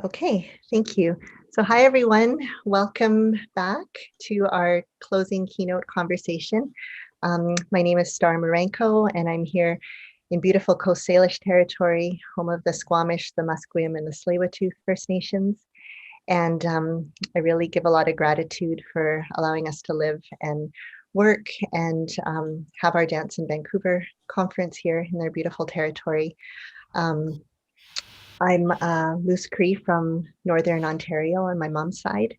Okay, thank you. So hi, everyone. Welcome back to our closing keynote conversation. My name is Starr Muranko, and I'm here in beautiful Coast Salish territory, home of the Squamish, the Musqueam, and the Tsleil-Waututh First Nations. And I really give a lot of gratitude for allowing us to live and work and have our Dance in Vancouver conference here in their beautiful territory. I'm Moose Cree from Northern Ontario on my mom's side.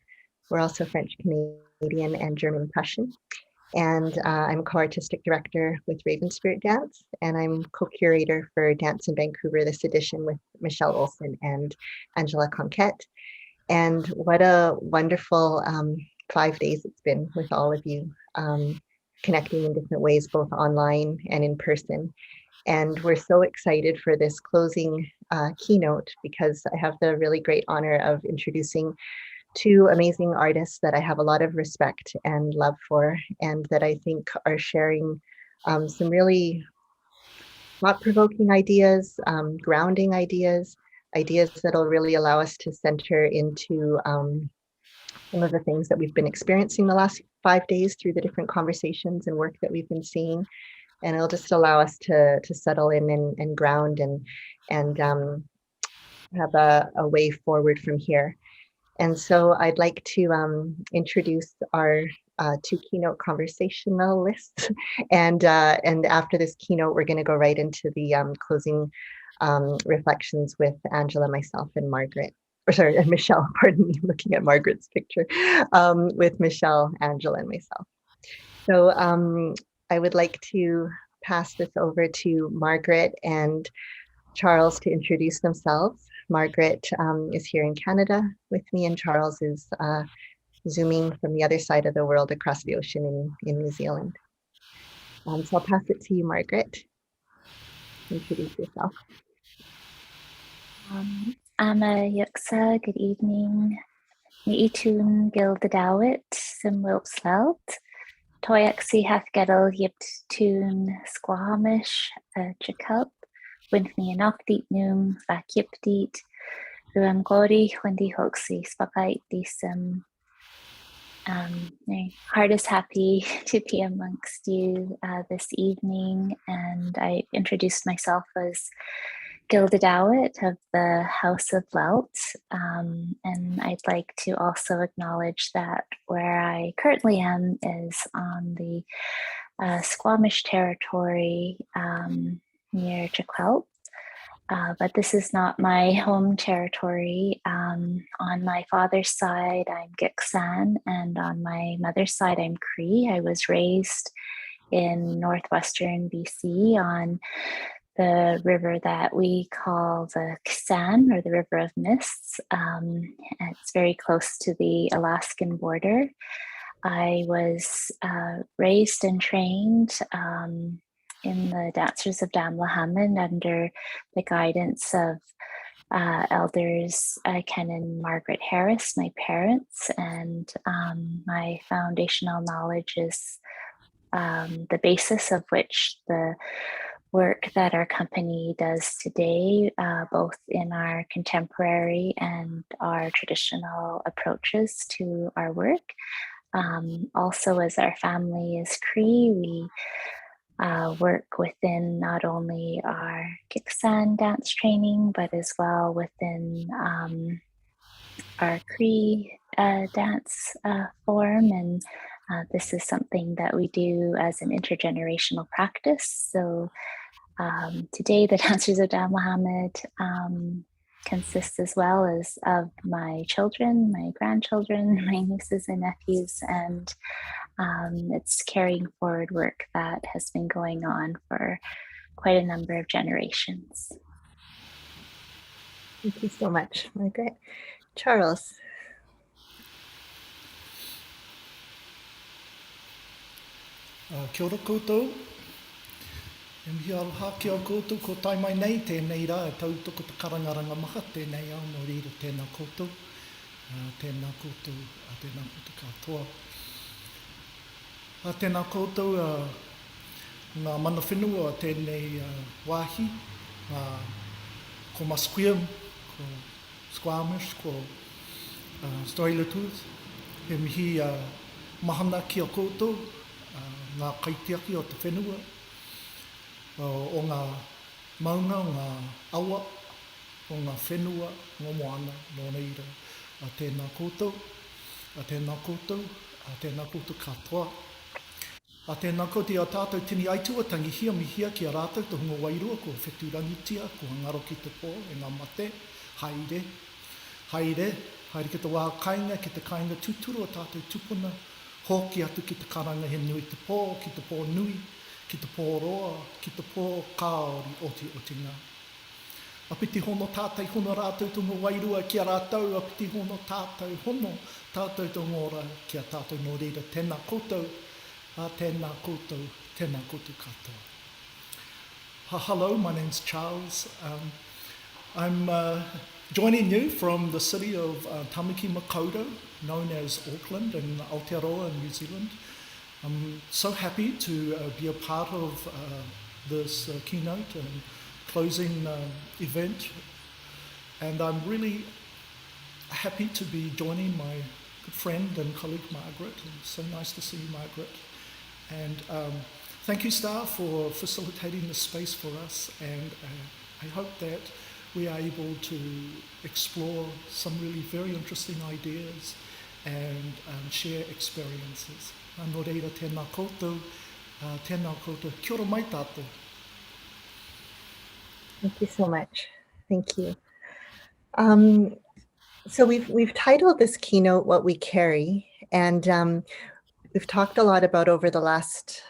We're also French Canadian and German Prussian. And I'm co-artistic director with Raven Spirit Dance, and I'm co-curator for Dance in Vancouver this edition with Michelle Olson and Angela Conquet. And what a wonderful 5 days it's been with all of you, connecting in different ways, both online and in person. And we're so excited for this closing keynote because I have the really great honor of introducing two amazing artists that I have a lot of respect and love for, and that I think are sharing some really thought-provoking ideas, grounding ideas that'll really allow us to center into some of the things that we've been experiencing the last 5 days through the different conversations and work that we've been seeing. And it'll just allow us to settle in and ground and have a way forward from here. And so I'd like to introduce our two keynote conversationalists. And after this keynote, we're going to go right into the closing reflections with Angela, myself, and Margaret. Or sorry, and Michelle, pardon me, looking at Margaret's picture, with Michelle, Angela, and myself. So I would like to pass this over to Margaret and Charles to introduce themselves. Margaret is here in Canada with me, and Charles is Zooming from the other side of the world across the ocean in New Zealand. So I'll pass it to you, Margaret. Introduce yourself. I'm a Yuxa, good evening. Ni'itun Gildadawit, Simwilpsveld. Toyaxi Hafgedel Yiptun Squamish, Jacob, Winfni Anokdit Num, Vakipdit, Ruamgori, Wendy Hoxie, Spakait Disum. My heart is happy to be amongst you this evening, and I introduced myself as Gilda Dowett of the House of Welt, and I'd like to also acknowledge that where I currently am is on the Squamish territory near Jaquelt, but this is not my home territory. On my father's side, I'm Gitxsan, and on my mother's side, I'm Cree. I was raised in northwestern BC on the river that we call the Gitxsan, or the River of Mists. It's very close to the Alaskan border. I was raised and trained in the Dancers of Damelahamid under the guidance of elders Ken and Margaret Harris, my parents, and my foundational knowledge is the basis of which the work that our company does today, both in our contemporary and our traditional approaches to our work. Also, as our family is Cree, we work within not only our Gitxsan dance training, but as well within our Cree dance form. And this is something that we do as an intergenerational practice. So today, the Dancers of Damelahamid consists as well as of my children, my grandchildren, my nieces and nephews, and it's carrying forward work that has been going on for quite a number of generations. Thank you so much, Margaret. Charles. Kia ora koutou. E mihi aloha ki au koutou ko tai mai nei, tēnei rā e tautoko te karangaranga maha, tēnei au no rira tēnā koutou, tēnā koutou katoa. Tēnā koutou ngā mana whenua tēnei wāhi, ko Musqueam, ko Squamish, ko Stoiletooth, he mihi mahana ki a koutou, ngā kaitiaki o te whenua, o ngā mauna, o ngā awa, o ngā whenua, ngō moana, nō reira, a tēnā koutou, a tēnā koutou, a tēnā koutou katoa. A tēnā koutou a tātou tini aituatangi hia mihia ki a rātou te hunga wairua, kua wheturangitia, kua ngaro ki te pō, e ngā mate, haere, haere, haere ki te wā kainga, ki te kainga tuturu a tātou tupuna, hoki atu ki te karanga he nui te pō, ki te pō nui, ki te pō roa, ki te pō kāori oti ngā. A piti hono tātai hono rātou tunga wairua ki a rātou, a piti hono tātou hono tātou tunga ora ki a tātou nō reira. Tēnā koutou, a tēnā koutou katoa. Hello, my name's Charles. I'm joining you from the city of Tamaki Makaurau, known as Auckland in Aotearoa in New Zealand. I'm so happy to be a part of this keynote and closing event, and I'm really happy to be joining my good friend and colleague Margaret. It's so nice to see you, Margaret. And thank you, Starr, for facilitating this space for us, and I hope that we are able to explore some really very interesting ideas and share experiences. Nō reira, tēnā koutou, kia ora mai tātou. Thank you so much. Thank you. So we've titled this keynote "What We Carry," and we've talked a lot about over the last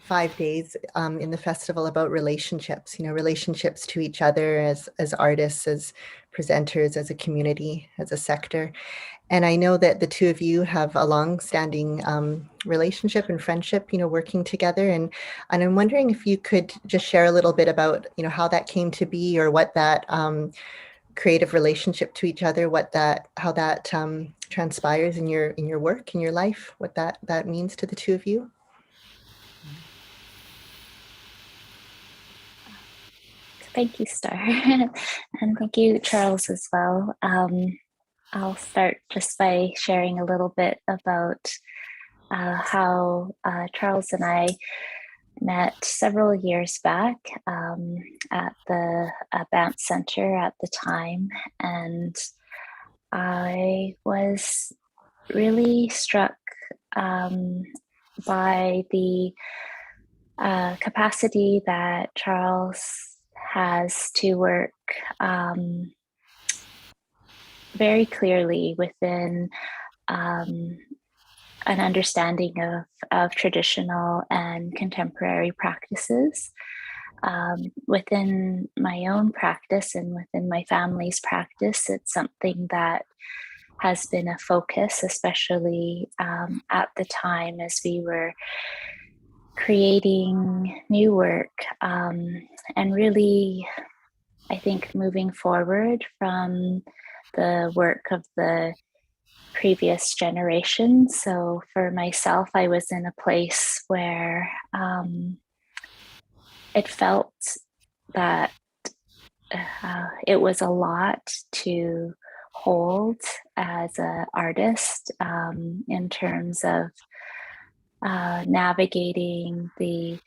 5 days in the festival about relationships. Relationships to each other as artists, as presenters, as a community, as a sector. And I know that the two of you have a long-standing relationship and friendship, working together. And I'm wondering if you could just share a little bit about, how that came to be, or what that creative relationship to each other, how that transpires in your work, in your life, what that means to the two of you. Thank you, Starr, and thank you, Charles, as well. I'll start just by sharing a little bit about how Charles and I met several years back at the Banff Center at the time, and I was really struck by the capacity that Charles has to work very clearly within an understanding of traditional and contemporary practices. Within my own practice and within my family's practice, it's something that has been a focus, especially at the time as we were creating new work, and really, I think, moving forward from the work of the previous generation. So for myself, I was in a place where it felt that it was a lot to hold as an artist in terms of navigating the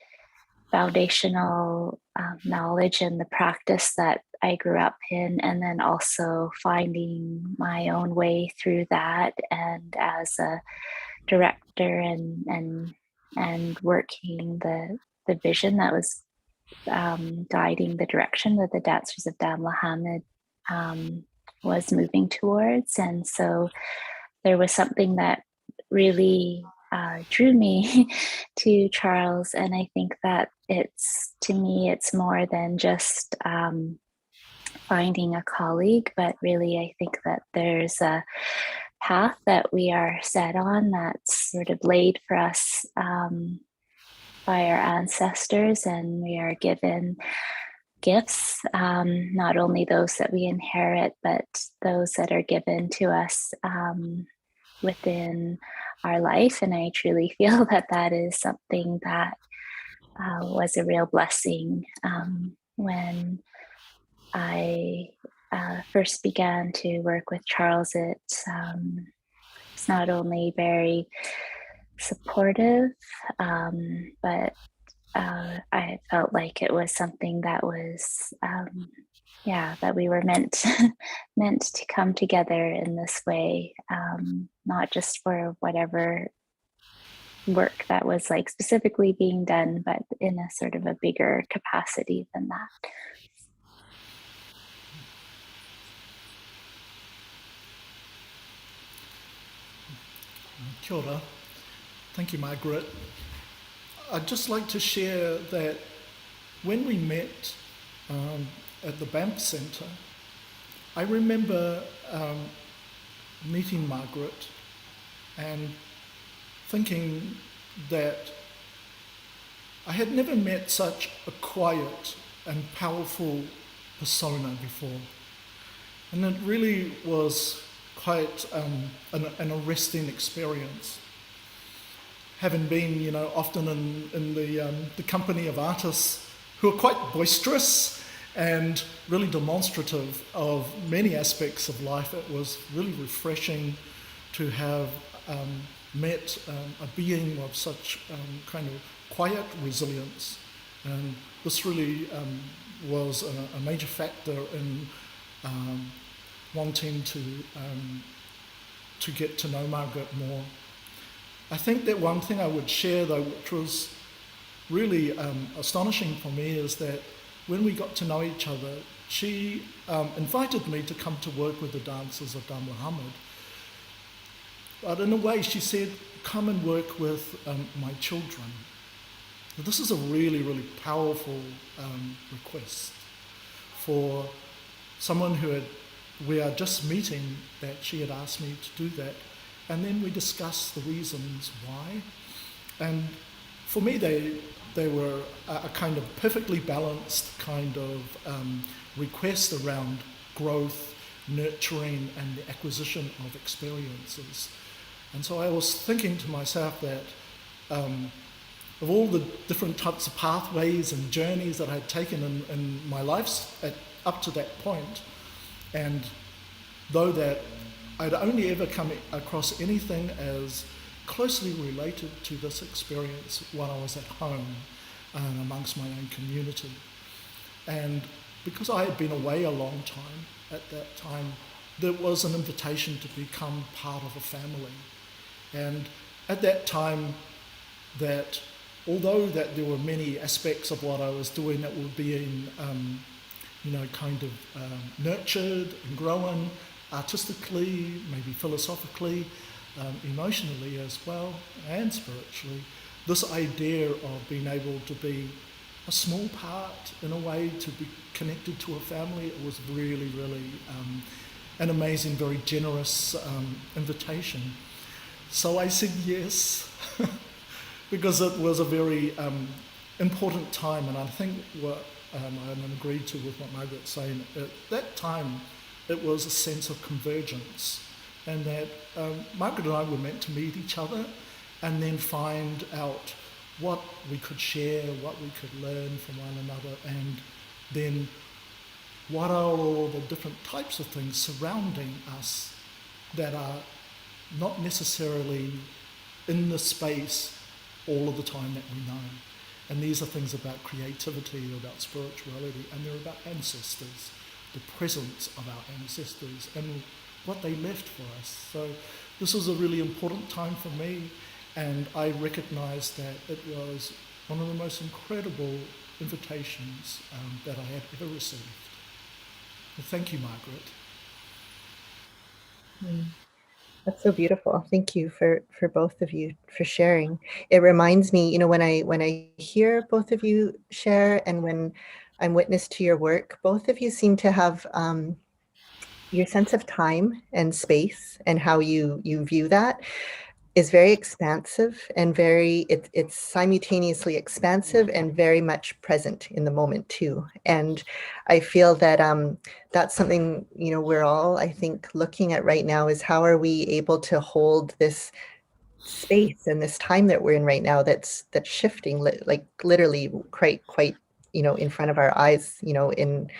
foundational knowledge and the practice that I grew up in, and then also finding my own way through that, and as a director and working the vision that was guiding the direction that the Dancers of Damelahamid was moving towards. And so there was something that really drew me to Charles, and I think that to me it's more than just finding a colleague, but really I think that there's a path that we are set on that's sort of laid for us by our ancestors, and we are given gifts, not only those that we inherit, but those that are given to us within our life. And I truly feel that that is something that was a real blessing when I first began to work with Charles, it's not only very supportive, but I felt like it was something that was, that we were meant to come together in this way, not just for whatever work that was like specifically being done, but in a sort of a bigger capacity than that. Kia ora. Thank you, Margaret. I'd just like to share that when we met at the BAMP Centre, I remember meeting Margaret and thinking that I had never met such a quiet and powerful persona before. And it really was quite an arresting experience. Having been, often in the company of artists who are quite boisterous and really demonstrative of many aspects of life, it was really refreshing to have met a being of such kind of quiet resilience. And this really was a major factor in wanting to get to know Margaret more. I think that one thing I would share, though, which was really astonishing for me, is that when we got to know each other, she invited me to come to work with the dancers of Damelahamid. But in a way, she said, come and work with my children. This is a really, really powerful request for someone we are just meeting, that she had asked me to do that. And then we discussed the reasons why. And for me, they were a kind of perfectly balanced kind of request around growth, nurturing, and the acquisition of experiences. And so I was thinking to myself that of all the different types of pathways and journeys that I had taken in my life up to that point, and though that I'd only ever come across anything as closely related to this experience when I was at home and amongst my own community. And because I had been away a long time at that time, there was an invitation to become part of a family. And at that time, that although that there were many aspects of what I was doing that were being nurtured and grown artistically, maybe philosophically, emotionally as well, and spiritually, this idea of being able to be a small part, in a way, to be connected to a family, it was really, really an amazing, very generous invitation. So I said yes, because it was a very important time, and I think what I agreed to with what Margaret's saying, at that time it was a sense of convergence, and that Margaret and I were meant to meet each other and then find out what we could share, what we could learn from one another, and then what are all the different types of things surrounding us that are not necessarily in the space all of the time that we know. And these are things about creativity, about spirituality, and they're about ancestors, the presence of our ancestors and what they left for us. So this was a really important time for me, and I recognised that it was one of the most incredible invitations that I had ever received. Well, thank you, Margaret. That's so beautiful. Thank you for both of you for sharing. It reminds me, when I hear both of you share, and when I'm witness to your work, both of you seem to have your sense of time and space, and how you view that is very expansive, and it's simultaneously expansive and very much present in the moment too. And I feel that that's something we're all, I think, looking at right now, is how are we able to hold this space and this time that we're in right now that's shifting, like literally quite in front of our eyes, in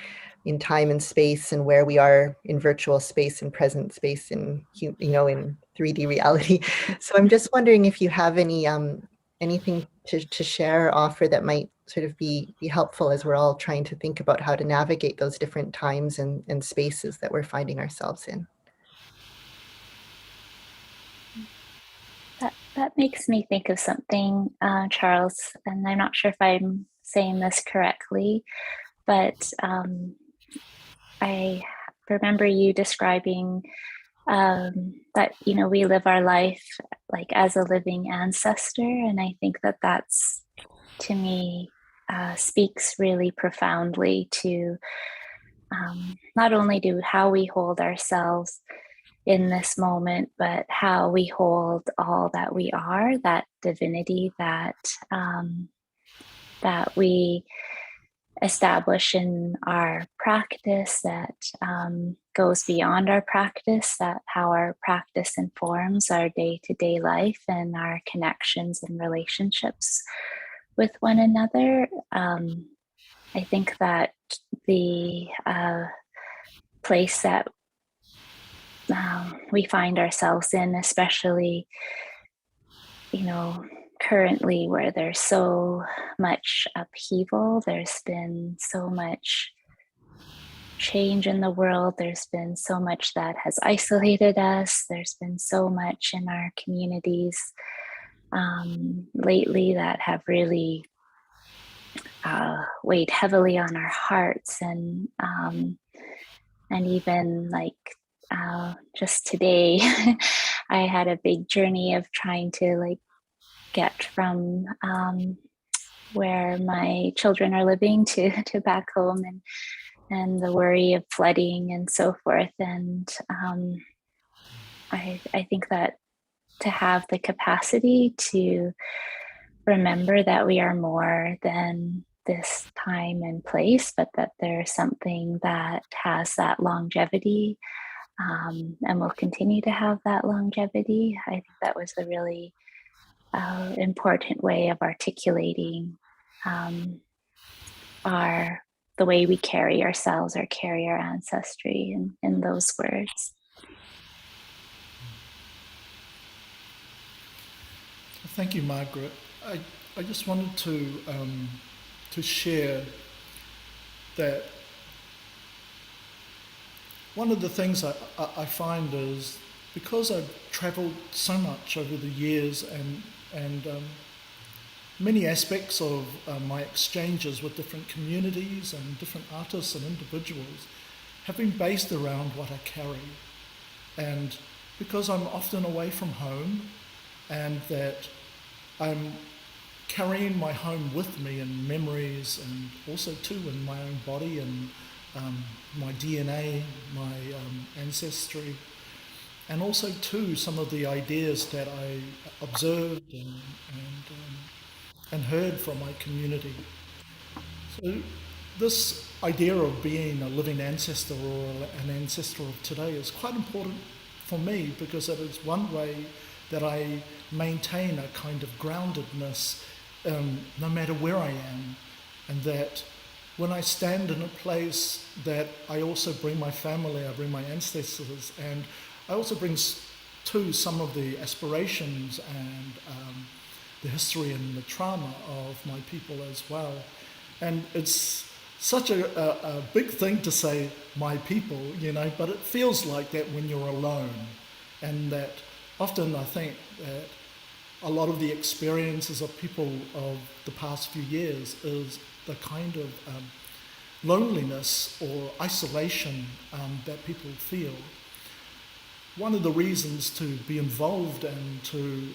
in time and space, and where we are in virtual space and present space in, in 3D reality. So I'm just wondering if you have anything to share or offer that might sort of be helpful as we're all trying to think about how to navigate those different times and spaces that we're finding ourselves in. That makes me think of something, Charles, and I'm not sure if I'm saying this correctly, but I remember you describing that, we live our life like as a living ancestor. And I think that that's, to me, speaks really profoundly to not only do how we hold ourselves in this moment, but how we hold all that we are, that divinity that that we establish in our practice, that goes beyond our practice, that how our practice informs our day-to-day life and our connections and relationships with one another. I think that the place that we find ourselves in, especially, currently, where there's so much upheaval, there's been so much change in the world, there's been so much that has isolated us, there's been so much in our communities lately that have really weighed heavily on our hearts, and even like just today I had a big journey of trying to like get from where my children are living to back home, and the worry of flooding and so forth. And I think that to have the capacity to remember that we are more than this time and place, but that there's something that has that longevity and will continue to have that longevity. I think that was a really important way of articulating the way we carry ourselves or carry our ancestry in those words. Thank you, Margaret. I just wanted to share that one of the things I find is, because I've travelled so much over the years, and many aspects of my exchanges with different communities and different artists and individuals have been based around what I carry. And because I'm often away from home, and that I'm carrying my home with me in memories, and also too in my own body and my DNA, my ancestry, and also too some of the ideas that I observed and heard from my community. So this idea of being a living ancestor or an ancestor of today is quite important for me, because it is one way that I maintain a kind of groundedness no matter where I am, and that when I stand in a place, that I also bring my family, I bring my ancestors, and I also bring too some of the aspirations and the history and the trauma of my people as well. And it's such a big thing to say my people, but it feels like that when you're alone. And that often I think that a lot of the experiences of people of the past few years is the kind of loneliness or isolation that people feel. One of the reasons to be involved and to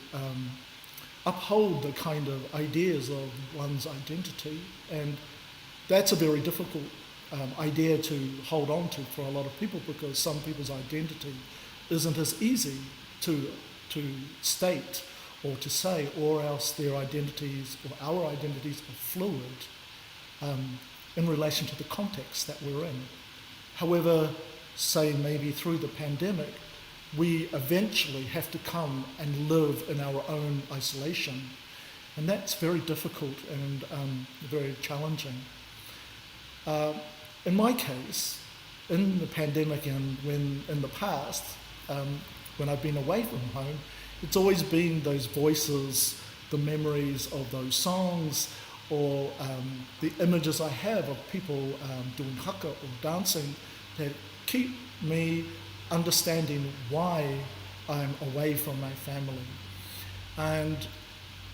uphold the kind of ideas of one's identity, and that's a very difficult idea to hold on to for a lot of people, because some people's identity isn't as easy to state or to say, or else their identities or our identities are fluid in relation to the context that we're in. However, say maybe through the pandemic, we eventually have to come and live in our own isolation. And that's very difficult and very challenging. in my case, in the pandemic and when in the past, when I've been away from home, it's always been those voices, the memories of those songs, or the images I have of people doing haka or dancing that keep me understanding why I'm away from my family. And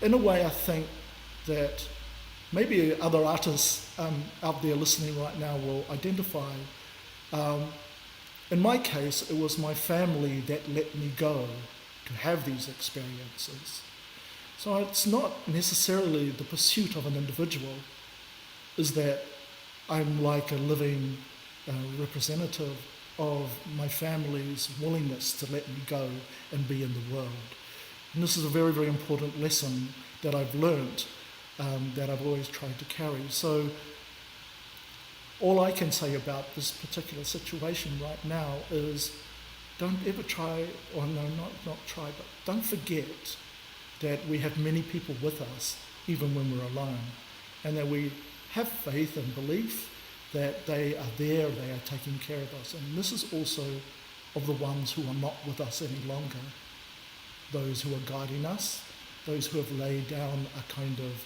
in a way, I think that maybe other artists out there listening right now will identify. In my case, it was my family that let me go to have these experiences. So it's not necessarily the pursuit of an individual, is that I'm like a living representative of my family's willingness to let me go and be in the world. And this is a very, very important lesson that I've learned, that I've always tried to carry. So all I can say about this particular situation right now is don't ever try, or no, not try, but don't forget that we have many people with us, even when we're alone, and that we have faith and belief that they are there, they are taking care of us. And this is also of the ones who are not with us any longer, those who are guiding us, those who have laid down a kind of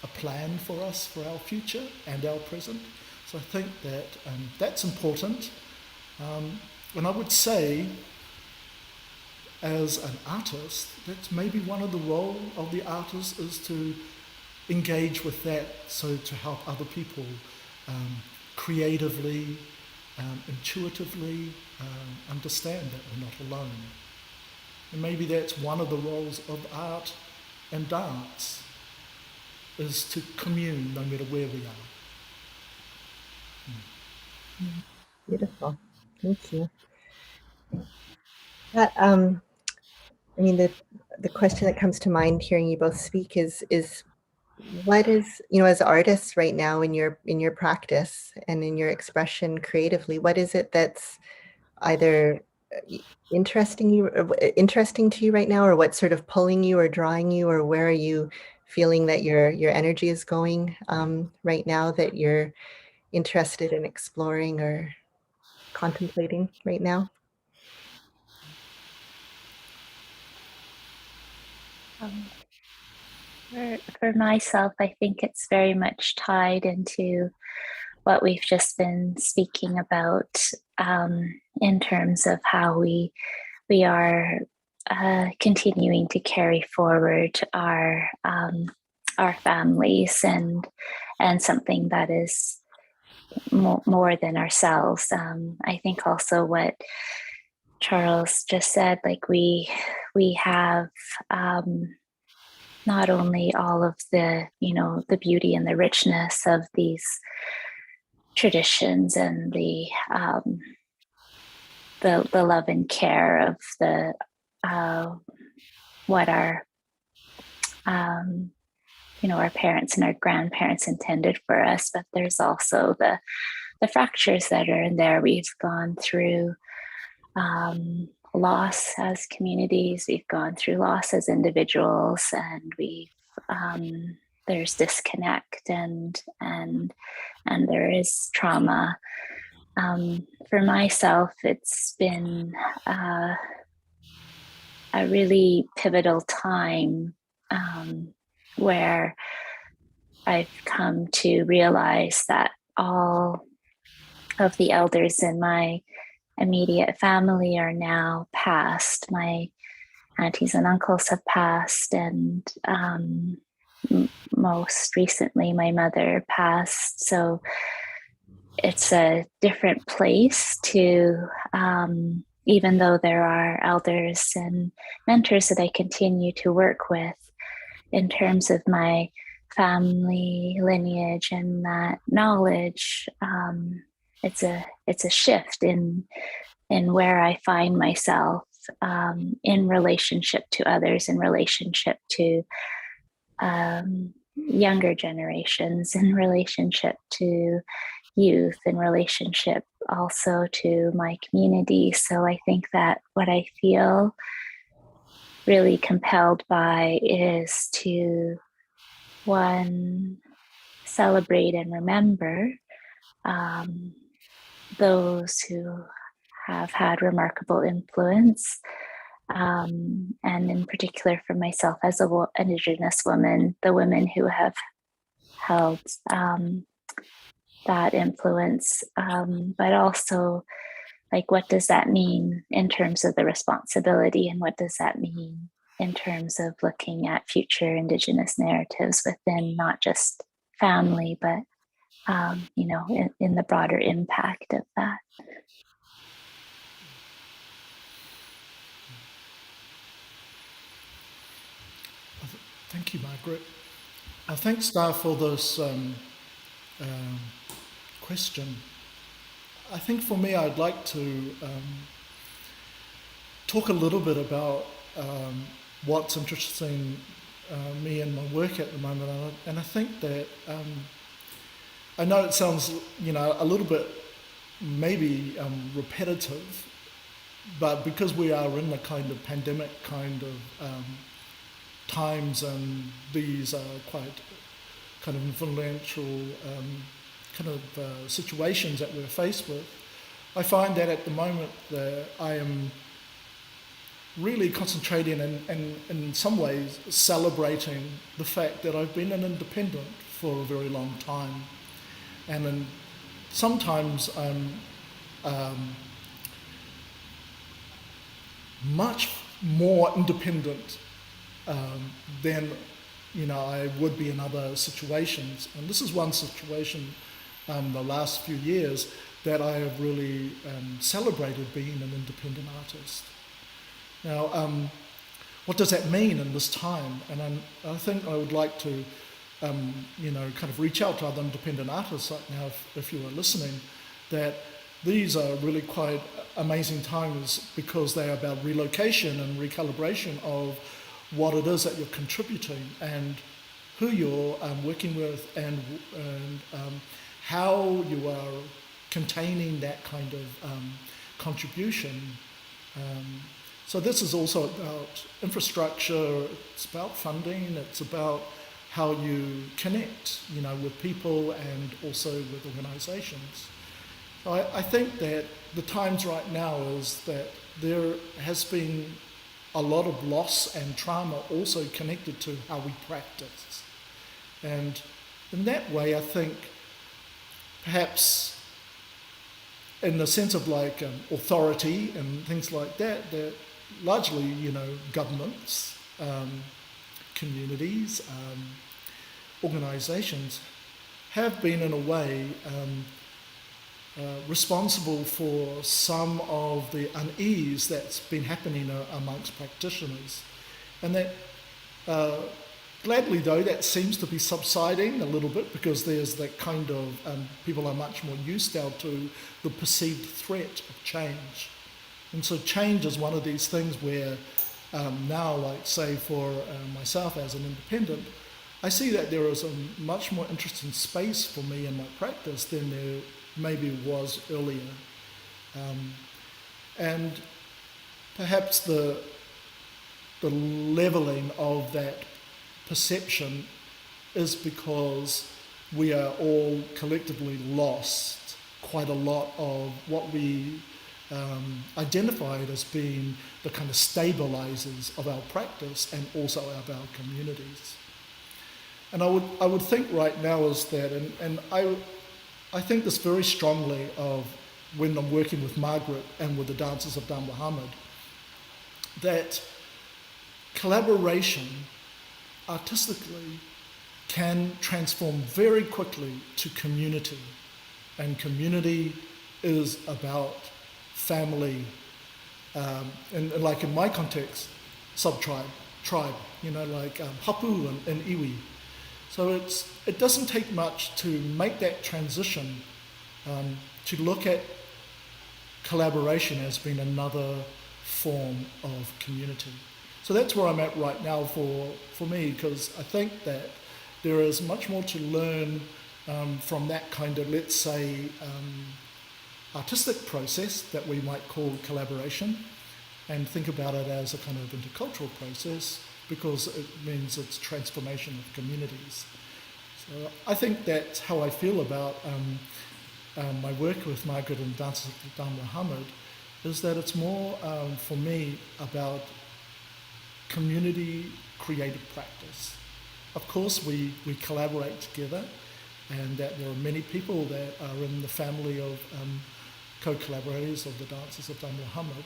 a plan for us, for our future and our present. So I think that that's important. And I would say, as an artist, that's maybe one of the role of the artist is to engage with that, so to help other people creatively, intuitively understand that we're not alone. And maybe that's one of the roles of art and dance, is to commune no matter where we are. Beautiful. Thank you. That, I mean, the question that comes to mind hearing you both speak is what is, as artists right now in your practice and in your expression creatively, what is it that's either interesting to you right now, or what's sort of pulling you or drawing you, or where are you feeling that your energy is going right now, that you're interested in exploring or contemplating right now? For myself, I think it's very much tied into what we've just been speaking about, in terms of how we are continuing to carry forward our families and something that is more than ourselves. I think also what Charles just said, like we have not only all of the the beauty and the richness of these traditions and the love and care of the what our our parents and our grandparents intended for us, but there's also the fractures that are in there. We've gone through loss as communities, we've gone through loss as individuals, and there's disconnect and there is trauma. For myself, it's been a really pivotal time where I've come to realize that all of the elders in my immediate family are now passed. My aunties and uncles have passed, and most recently my mother passed. So it's a different place to, even though there are elders and mentors that I continue to work with in terms of my family lineage and that knowledge, it's a shift in where I find myself in relationship to others, in relationship to younger generations, in relationship to youth, in relationship also to my community. So I think that what I feel really compelled by is to, one, celebrate and remember those who have had remarkable influence. And in particular for myself as an Indigenous woman, the women who have held that influence, but also like, what does that mean in terms of the responsibility, and what does that mean in terms of looking at future Indigenous narratives within not just family, but in the broader impact of that. Thank you, Margaret. Thanks, Starr, for this question. I think for me, I'd like to talk a little bit about what's interesting me in my work at the moment. And I think that, I know it sounds, a little bit maybe repetitive, but because we are in a kind of pandemic kind of times, and these are quite kind of influential situations that we're faced with, I find that at the moment that I am really concentrating and in some ways celebrating the fact that I've been an independent for a very long time. And sometimes I'm much more independent than I would be in other situations. And this is one situation the last few years that I have really celebrated being an independent artist. Now, what does that mean in this time? And I think I would like to kind of reach out to other independent artists right now, if you are listening, that these are really quite amazing times because they are about relocation and recalibration of what it is that you're contributing and who you're working with and how you are containing that kind of contribution. So this is also about infrastructure, it's about funding, it's about how you connect, with people and also with organizations. So I think that the times right now is that there has been a lot of loss and trauma also connected to how we practice. And in that way, I think perhaps in the sense of like authority and things like that, that largely, governments, communities, organizations have been in a way responsible for some of the unease that's been happening amongst practitioners. And that, gladly though, that seems to be subsiding a little bit because there's that kind of, people are much more used now to the perceived threat of change. And so change is one of these things where now, like say for myself as an independent, I see that there is a much more interesting space for me in my practice than there maybe was earlier. And perhaps the leveling of that perception is because we are all collectively lost quite a lot of what we identified as being the kind of stabilizers of our practice and also of our communities. And I would think right now is that, and I think this very strongly of when I'm working with Margaret and with the dancers of Damelahamid, that collaboration artistically can transform very quickly to community. And community is about family, and like in my context, sub-tribe, tribe, like hapu and iwi. So it doesn't take much to make that transition to look at collaboration as being another form of community. So that's where I'm at right now for me, because I think that there is much more to learn from that kind of, let's say, artistic process that we might call collaboration, and think about it as a kind of intercultural process, because it means it's transformation of communities. So I think that's how I feel about my work with Margaret and Dances of Damelahamid is that it's more for me about community creative practice. Of course, we collaborate together, and that there are many people that are in the family of co-collaborators of the Dances of Damelahamid.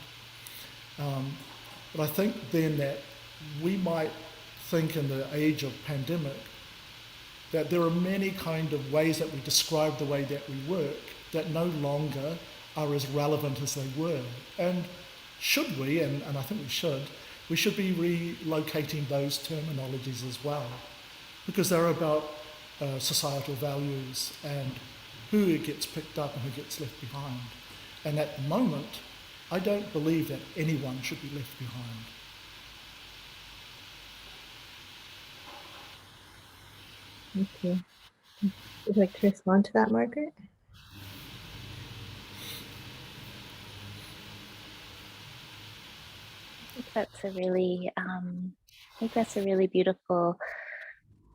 But I think then that we might think in the age of pandemic that there are many kind of ways that we describe the way that we work that no longer are as relevant as they were. And should we, and I think we should be relocating those terminologies as well, because they're about societal values and who gets picked up and who gets left behind. And at the moment, I don't believe that anyone should be left behind. Thank you. Would you like to respond to that, Margaret? I think that's a really beautiful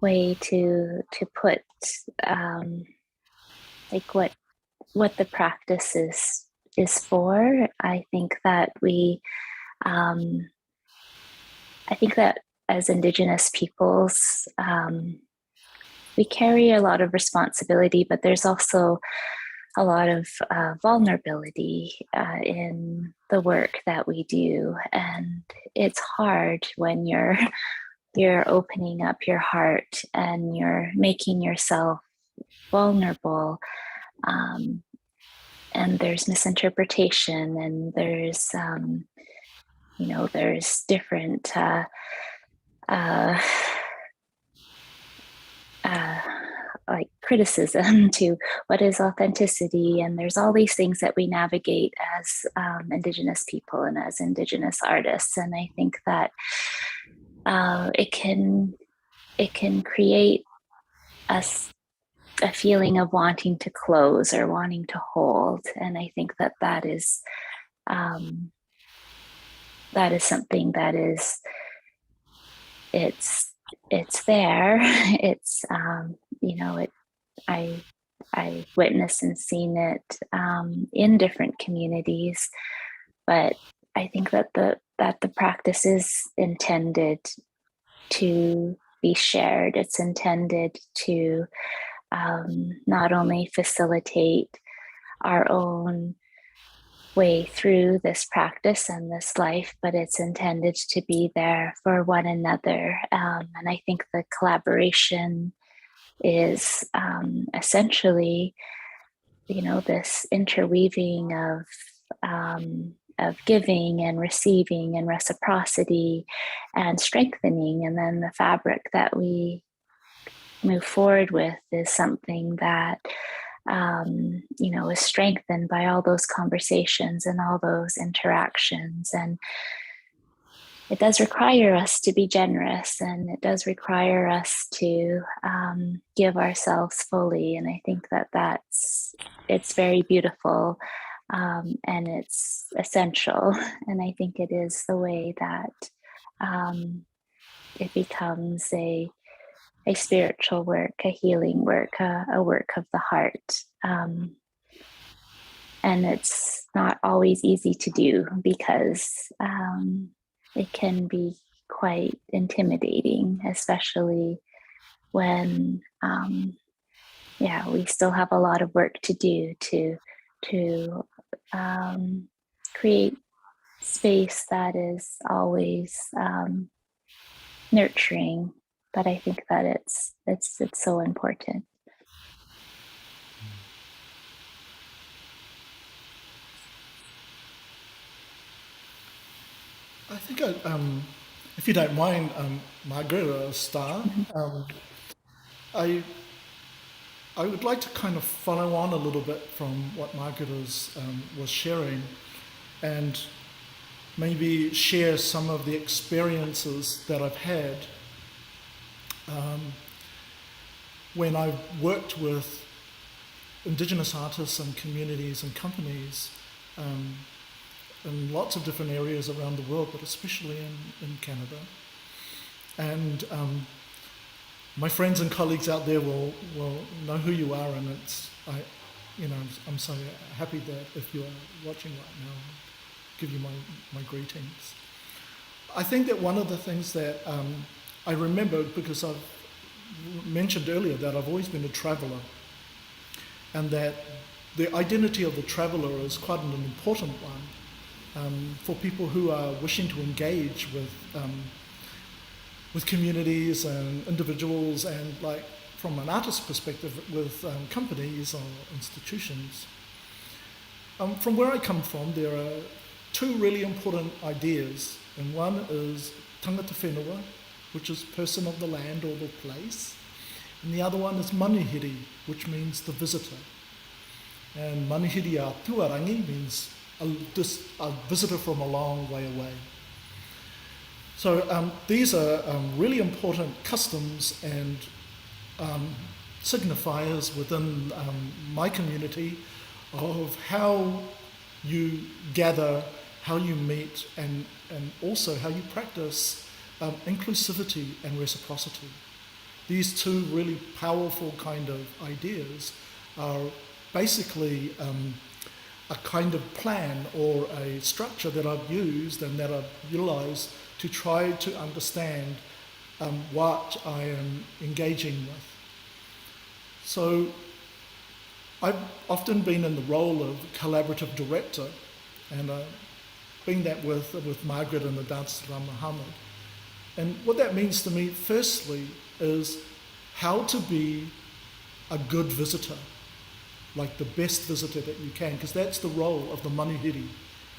way to put like what the practice is for. I think that as Indigenous peoples, we carry a lot of responsibility, but there's also a lot of vulnerability in the work that we do, and it's hard when you're opening up your heart and you're making yourself vulnerable, and there's misinterpretation, and there's there's different like criticism to what is authenticity, and there's all these things that we navigate as Indigenous people and as Indigenous artists. And I think that it can create a feeling of wanting to close or wanting to hold, and I think that is something that is it's there. It's I witnessed and seen it in different communities, but I think that the practice is intended to be shared. It's intended to not only facilitate our own way through this practice and this life, but it's intended to be there for one another. And I think the collaboration is essentially, this interweaving of giving and receiving and reciprocity and strengthening, and then the fabric that we move forward with is something that is strengthened by all those conversations and all those interactions. And it does require us to be generous, and it does require us to give ourselves fully. And I think that it's very beautiful, and it's essential. And I think it is the way that it becomes a spiritual work, a healing work, a work of the heart. And it's not always easy to do, because it can be quite intimidating, especially when we still have a lot of work to do to create space that is always nurturing. But I think that it's so important. I think, if you don't mind, Margaret or Starr, I would like to kind of follow on a little bit from what Margaret was sharing, and maybe share some of the experiences that I've had when I've worked with Indigenous artists and communities and companies in lots of different areas around the world, but especially in Canada. And my friends and colleagues out there will know who you are, and I'm so happy that if you're watching right now, I'll give you my greetings. I think that one of the things that I remember, because I've mentioned earlier that I've always been a traveller, and that the identity of the traveller is quite an important one for people who are wishing to engage with communities and individuals, and like from an artist's perspective with companies or institutions. From where I come from, there are two really important ideas, and one is tangata whenua, which is person of the land or the place, and the other one is manuhiri, which means the visitor. And manuhiri a tuarangi means a visitor from a long way away. So these are really important customs and signifiers within my community of how you gather, how you meet, and also how you practice inclusivity and reciprocity. These two really powerful kind of ideas are basically a kind of plan or a structure that I've used and that I've utilized to try to understand what I am engaging with. So I've often been in the role of collaborative director, and I've been that with Margaret and the Damelahamid. And what that means to me, firstly, is how to be a good visitor, like the best visitor that you can, because that's the role of the manuhiri.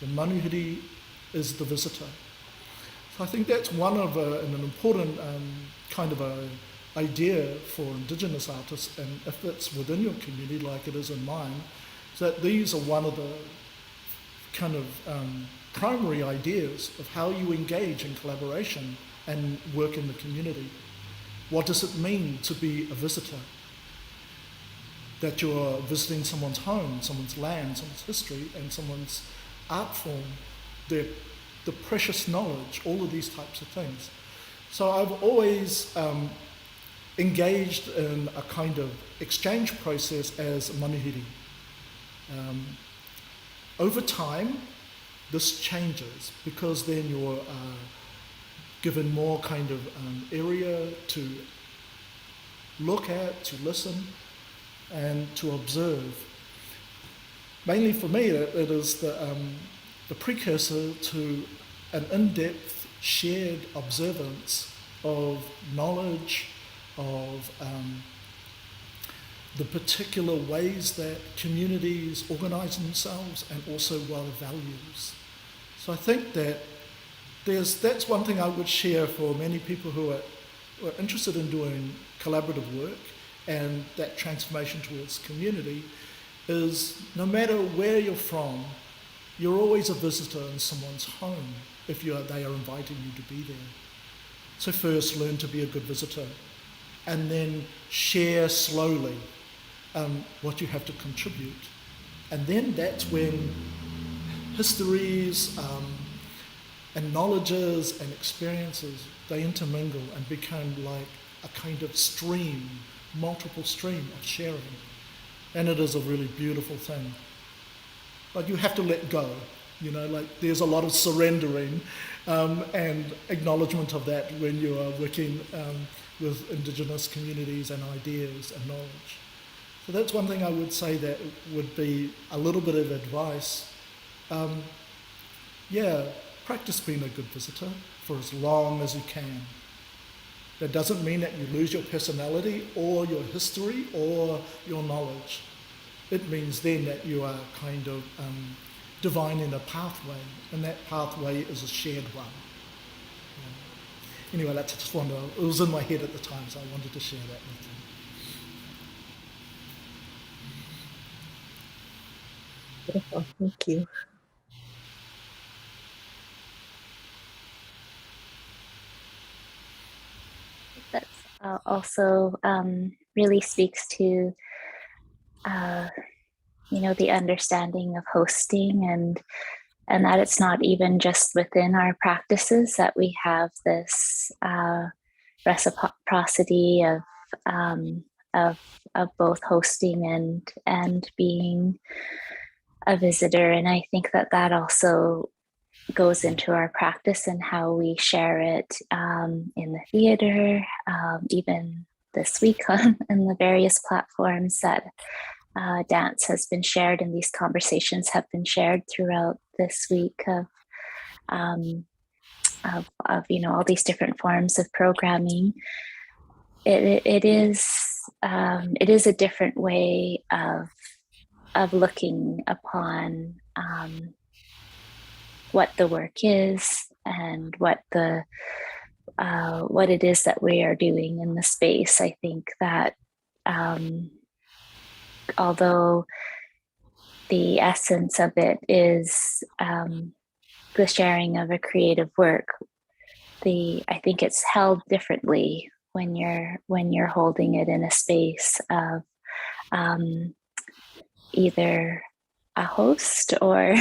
The manuhiri is the visitor. So I think that's one of an important kind of a idea for Indigenous artists, and if it's within your community like it is in mine, so that these are one of the kind of primary ideas of how you engage in collaboration and work in the community. What does it mean to be a visitor? That you're visiting someone's home, someone's land, someone's history, and someone's art form, the precious knowledge, all of these types of things. So I've always engaged in a kind of exchange process as a manuhiri. Over time, this changes, because then you're given more kind of area to look at, to listen, and to observe. Mainly for me, it is the precursor to an in-depth shared observance of knowledge, of the particular ways that communities organise themselves, and also what are values. So I think that that's one thing I would share for many people who are interested in doing collaborative work and that transformation towards community, is no matter where you're from, you're always a visitor in someone's home if they are inviting you to be there. So first, learn to be a good visitor, and then share slowly what you have to contribute. And then that's when histories and knowledges and experiences, they intermingle and become like a kind of stream, multiple stream of sharing. And it is a really beautiful thing. But you have to let go, like there's a lot of surrendering and acknowledgement of that when you are working with Indigenous communities and ideas and knowledge. So that's one thing I would say that would be a little bit of advice. Practice being a good visitor for as long as you can. That doesn't mean that you lose your personality or your history or your knowledge. It means then that you are kind of divining a pathway, and that pathway is a shared one. Anyway, that's just it was in my head at the time, so I wanted to share that with you. Beautiful, thank you. That's also really speaks to the understanding of hosting, and that it's not even just within our practices that we have this reciprocity of of both hosting and being a visitor. And I think that also goes into our practice and how we share it in the theater, even this week on the various platforms that dance has been shared, and these conversations have been shared throughout this week of all these different forms of programming. It is a different way of looking upon what the work is and what it is that we are doing in the space. I think that although the essence of it is the sharing of a creative work, I think it's held differently when you're holding it in a space of either a host or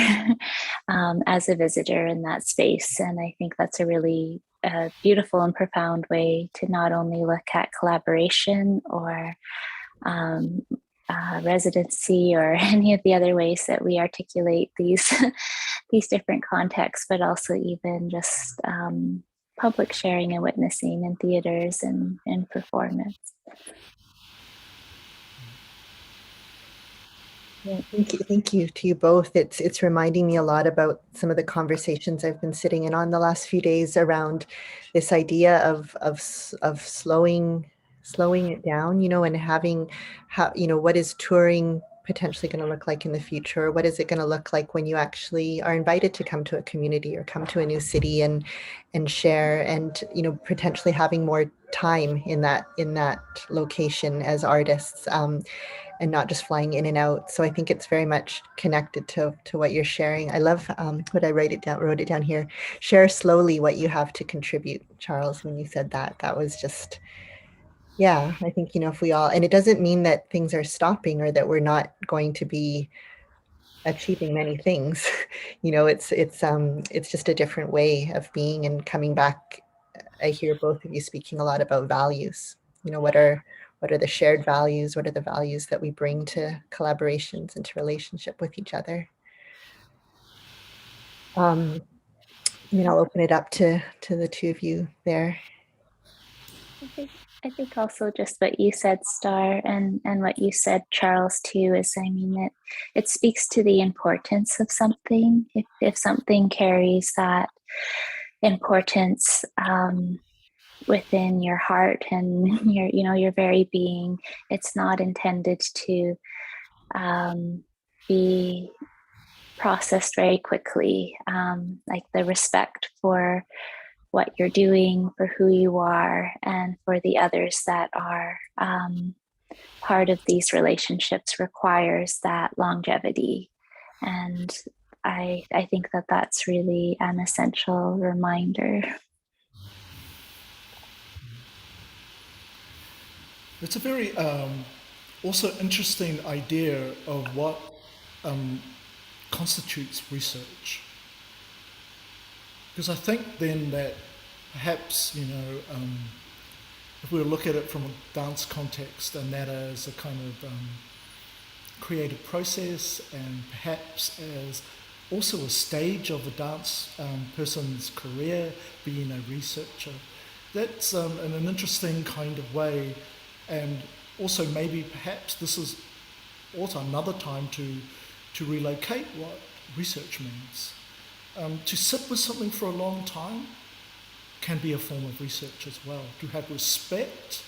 as a visitor in that space. And I think that's a really beautiful and profound way to not only look at collaboration or residency or any of the other ways that we articulate these these different contexts, but also even just public sharing and witnessing in theaters and performance. Yeah, thank you to you both. It's reminding me a lot about some of the conversations I've been sitting in on the last few days around this idea of slowing it down, and having what is touring potentially going to look like in the future? What is it going to look like when you actually are invited to come to a community or come to a new city and share, and potentially having more time in that location as artists, and not just flying in and out. So I think it's very much connected to what you're sharing. I love what I wrote it down here. Share slowly what you have to contribute, Charles. When you said that was just, yeah, I think, if we all, and it doesn't mean that things are stopping or that we're not going to be achieving many things. It's just a different way of being and coming back. I hear both of you speaking a lot about values. What are the shared values? What are the values that we bring to collaborations and to relationship with each other? I'll open it up to the two of you there. I think also just what you said, Starr, and what you said, Charles, too, is, it speaks to the importance of something. If something carries that importance within your heart and your very being, it's not intended to be processed very quickly. Like the respect for what you're doing, for who you are, and for the others that are part of these relationships requires that longevity. And I think that that's really an essential reminder. It's a very also interesting idea of what constitutes research. Because I think then that perhaps, if we look at it from a dance context and that as a kind of creative process, and perhaps as also a stage of a dance person's career, being a researcher, that's in an interesting kind of way. And also maybe perhaps this is also another time to relocate what research means. To sit with something for a long time can be a form of research as well. To have respect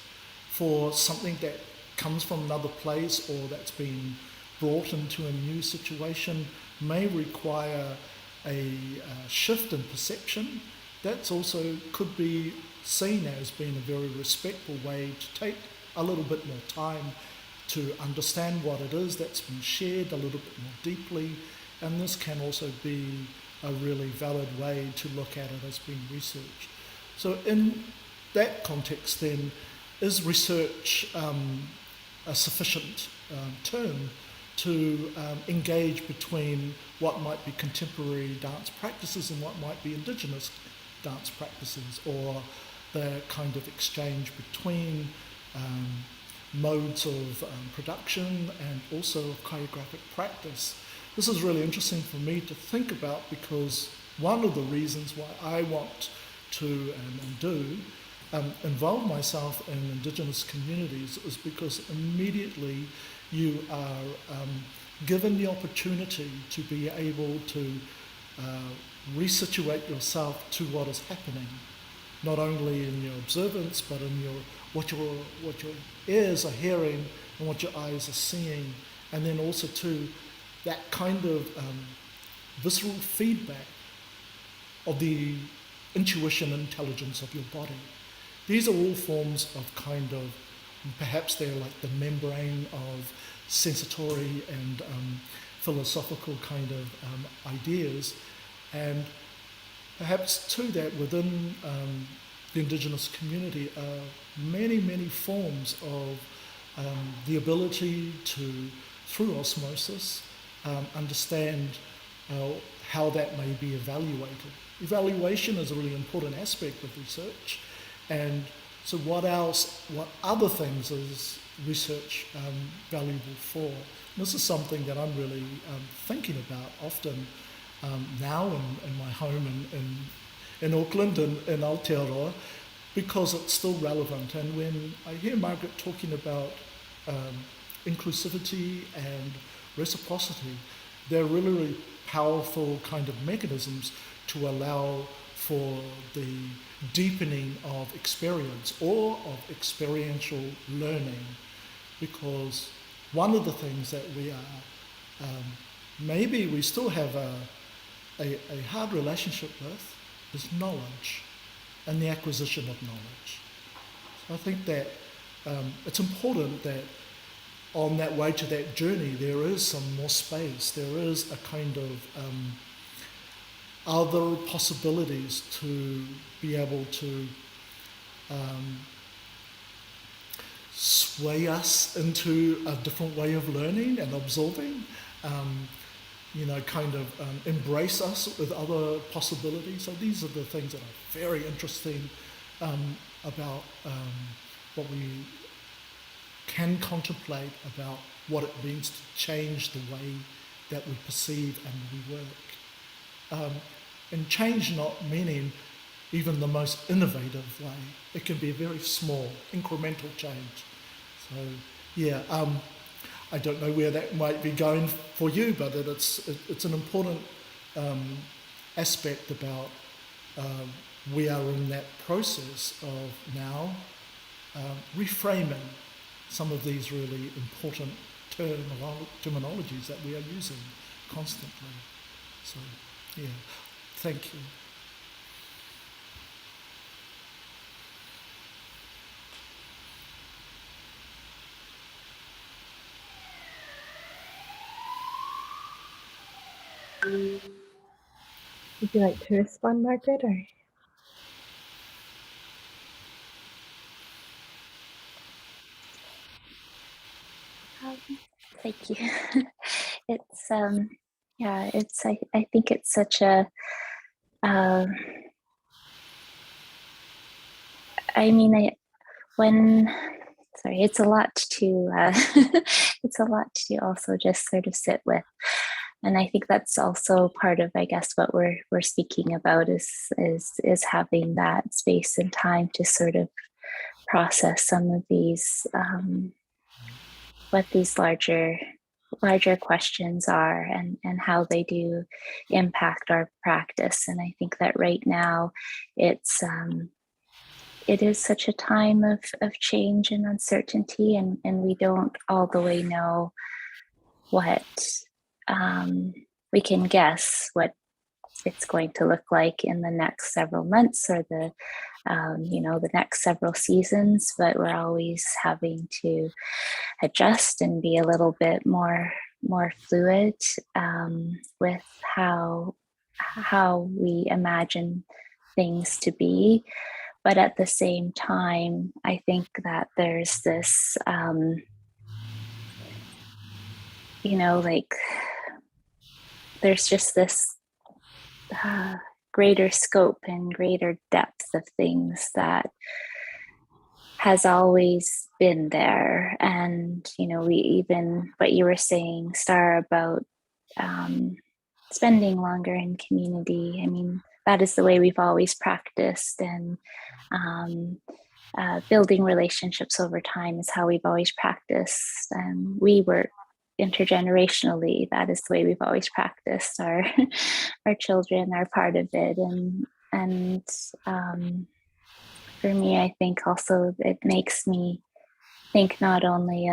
for something that comes from another place or that's been brought into a new situation may require a shift in perception. That's also could be seen as being a very respectful way to take a little bit more time to understand what it is that's been shared a little bit more deeply. And this can also be a really valid way to look at it as being research. So in that context then, is research a sufficient term to engage between what might be contemporary dance practices and what might be Indigenous dance practices, or the kind of exchange between modes of production and also of choreographic practice. This is really interesting for me to think about because one of the reasons why I want to and do involve myself in Indigenous communities is because immediately you are given the opportunity to be able to resituate yourself to what is happening, not only in your observance, but in what your ears are hearing and what your eyes are seeing, and then also too that kind of visceral feedback of the intuition and intelligence of your body. These are all forms of kind of, perhaps they're like the membrane of sensatory and philosophical kind of ideas, and perhaps too that within the Indigenous community are many, many forms of the ability to, through osmosis, understand how that may be evaluated. Evaluation is a really important aspect of research, and so what other things is research valuable for? And this is something that I'm really thinking about often now in my home in Auckland and in Aotearoa, because it's still relevant. And when I hear Margaret talking about inclusivity and reciprocity, they're really, really powerful kind of mechanisms to allow for the deepening of experience or of experiential learning. Because one of the things that we are, maybe we still have a hard relationship with, is knowledge and the acquisition of knowledge. So I think that it's important that on that way to that journey, there is some more space. There is a kind of other possibilities to be able to sway us into a different way of learning and absorbing, kind of embrace us with other possibilities. So these are the things that are very interesting about what we can contemplate about what it means to change the way that we perceive and we work. And change not meaning even the most innovative way. It can be a very small, incremental change. So, yeah, I don't know where that might be going for you, but it's an important aspect about we are in that process of now reframing some of these really important terminologies that we are using constantly. So, yeah, thank you. Would you like to respond, Margaret, or? Thank you. It's I think it's such a it's a lot to it's a lot to also just sort of sit with, and I think that's also part of, I guess, what we're speaking about is having that space and time to sort of process some of these what these larger questions are and how they do impact our practice. And I think that right now it is such a time of change and uncertainty, and we don't all the way know what we can guess what it's going to look like in the next several months or the next several seasons, but we're always having to adjust and be a little bit more fluid with how we imagine things to be. But at the same time, I think that there's this there's just this greater scope and greater depth of things that has always been there. And, you know, we even, what you were saying, Starr, about spending longer in community, I mean, that is the way we've always practiced. And building relationships over time is how we've always practiced. And we work intergenerationally. That is the way we've always practiced. Our our children are part of it. And for me, I think also it makes me think not only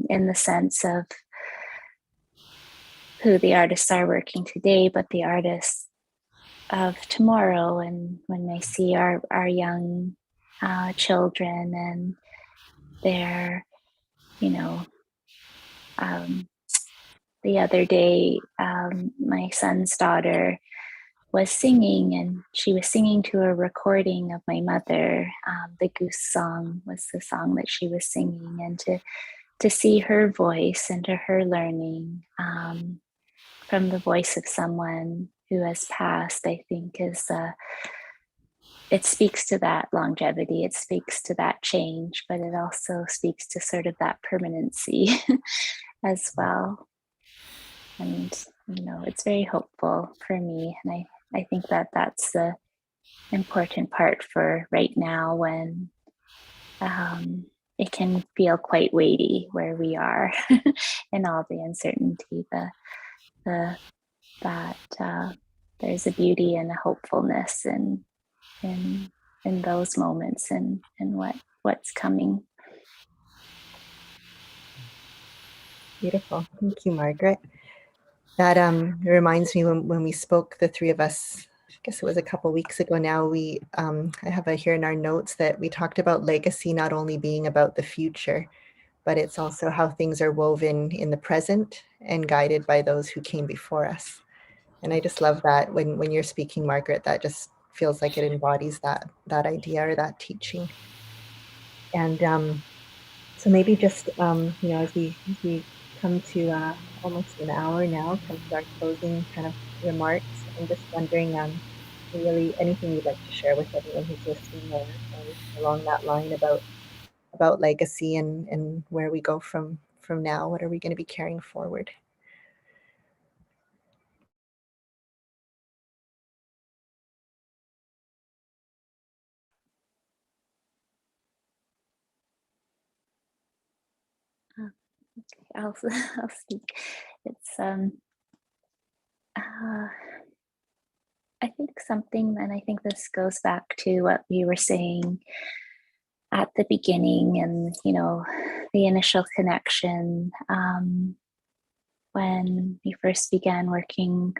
in the sense of who the artists are working today, but the artists of tomorrow. And when I see our young children, and they're, you know, the other day, my son's daughter was singing, and she was singing to a recording of my mother. The Goose Song was the song that she was singing, and to see her voice and to her learning from the voice of someone who has passed, I think is it speaks to that longevity, it speaks to that change, but it also speaks to sort of that permanency as well. And, you know, it's very hopeful for me. And I think that that's the important part for right now, when it can feel quite weighty where we are in all the uncertainty, that there's a beauty and a hopefulness in those moments, and what's coming. Beautiful. Thank you, Margaret. That reminds me when we spoke, the three of us, I guess it was a couple weeks ago now, we I have here in our notes that we talked about legacy not only being about the future, but it's also how things are woven in the present and guided by those who came before us. And I just love that when you're speaking, Margaret, that just feels like it embodies that idea or that teaching. And so maybe just you know, as we come to almost an hour now, come to our closing kind of remarks, I'm just wondering, really anything you'd like to share with everyone who's listening, or along that line about legacy and where we go from now. What are we going to be carrying forward? I'll speak. It's I think something, and I think this goes back to what we were saying at the beginning, and, you know, the initial connection when we first began working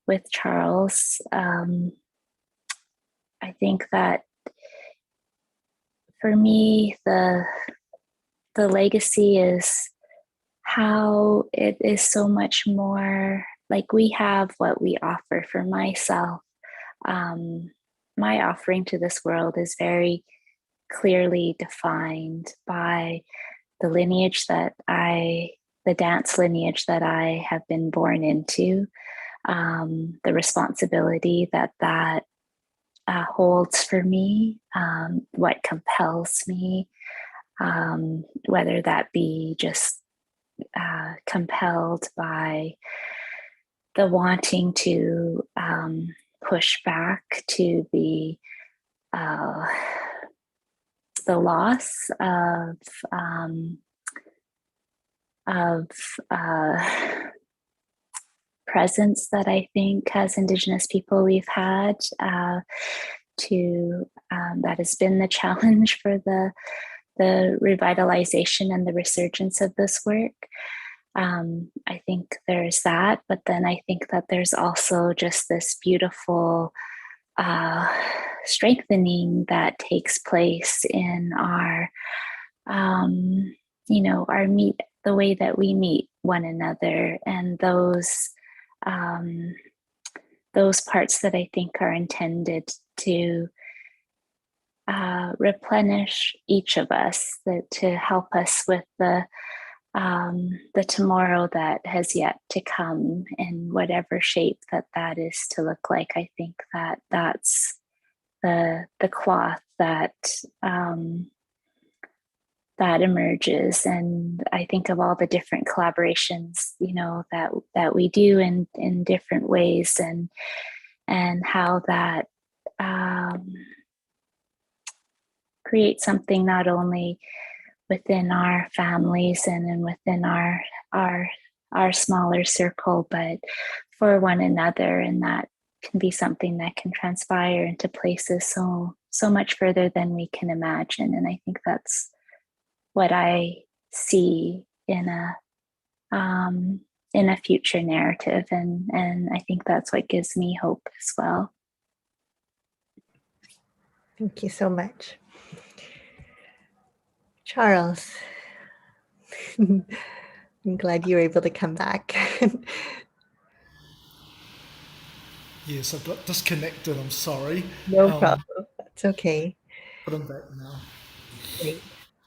with Charles. I think that for me, the legacy is how it is so much more like we have what we offer. For myself, my offering to this world is very clearly defined by the lineage the dance lineage that I have been born into, the responsibility that holds for me, what compels me, whether that be just compelled by the wanting to push back to the loss of presence that I think as Indigenous people we've had, that has been the challenge for the revitalization and the resurgence of this work. I think there's that, but then I think that there's also just this beautiful strengthening that takes place in our, you know, the way that we meet one another, and those parts that I think are intended to replenish each of us, to help us with the tomorrow that has yet to come, in whatever shape that is to look like. I think that's the cloth that that emerges. And I think of all the different collaborations, that we do in different ways, and how that creates something not only within our families and within our smaller circle, but for one another. And that can be something that can transpire into places so much further than we can imagine. And I think that's what I see in a future narrative, and I think that's what gives me hope as well. Thank you so much. Charles, I'm glad you were able to come back. Yes, I got disconnected. I'm sorry. No problem. That's okay. But I'm back now. Great.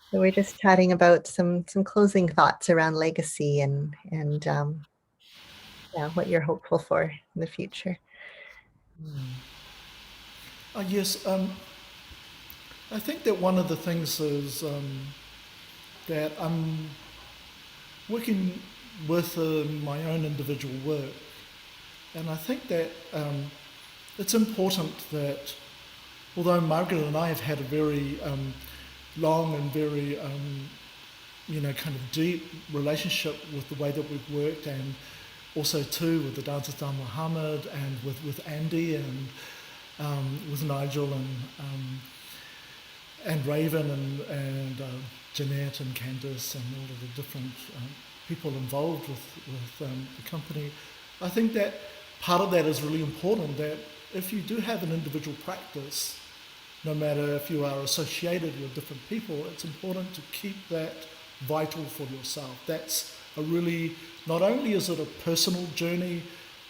So we're just chatting about some closing thoughts around legacy and what you're hopeful for in the future. Yes, I think that one of the things is that I'm working with my own individual work, and I think that it's important that, although Margaret and I have had a very long and very kind of deep relationship with the way that we've worked, and also too with the dancers Damelahamid and with Andy and with Nigel and Raven and Jeanette and Candice and all of the different people involved with the company. I think that part of that is really important, that if you do have an individual practice, no matter if you are associated with different people, it's important to keep that vital for yourself. That's a really, not only is it a personal journey,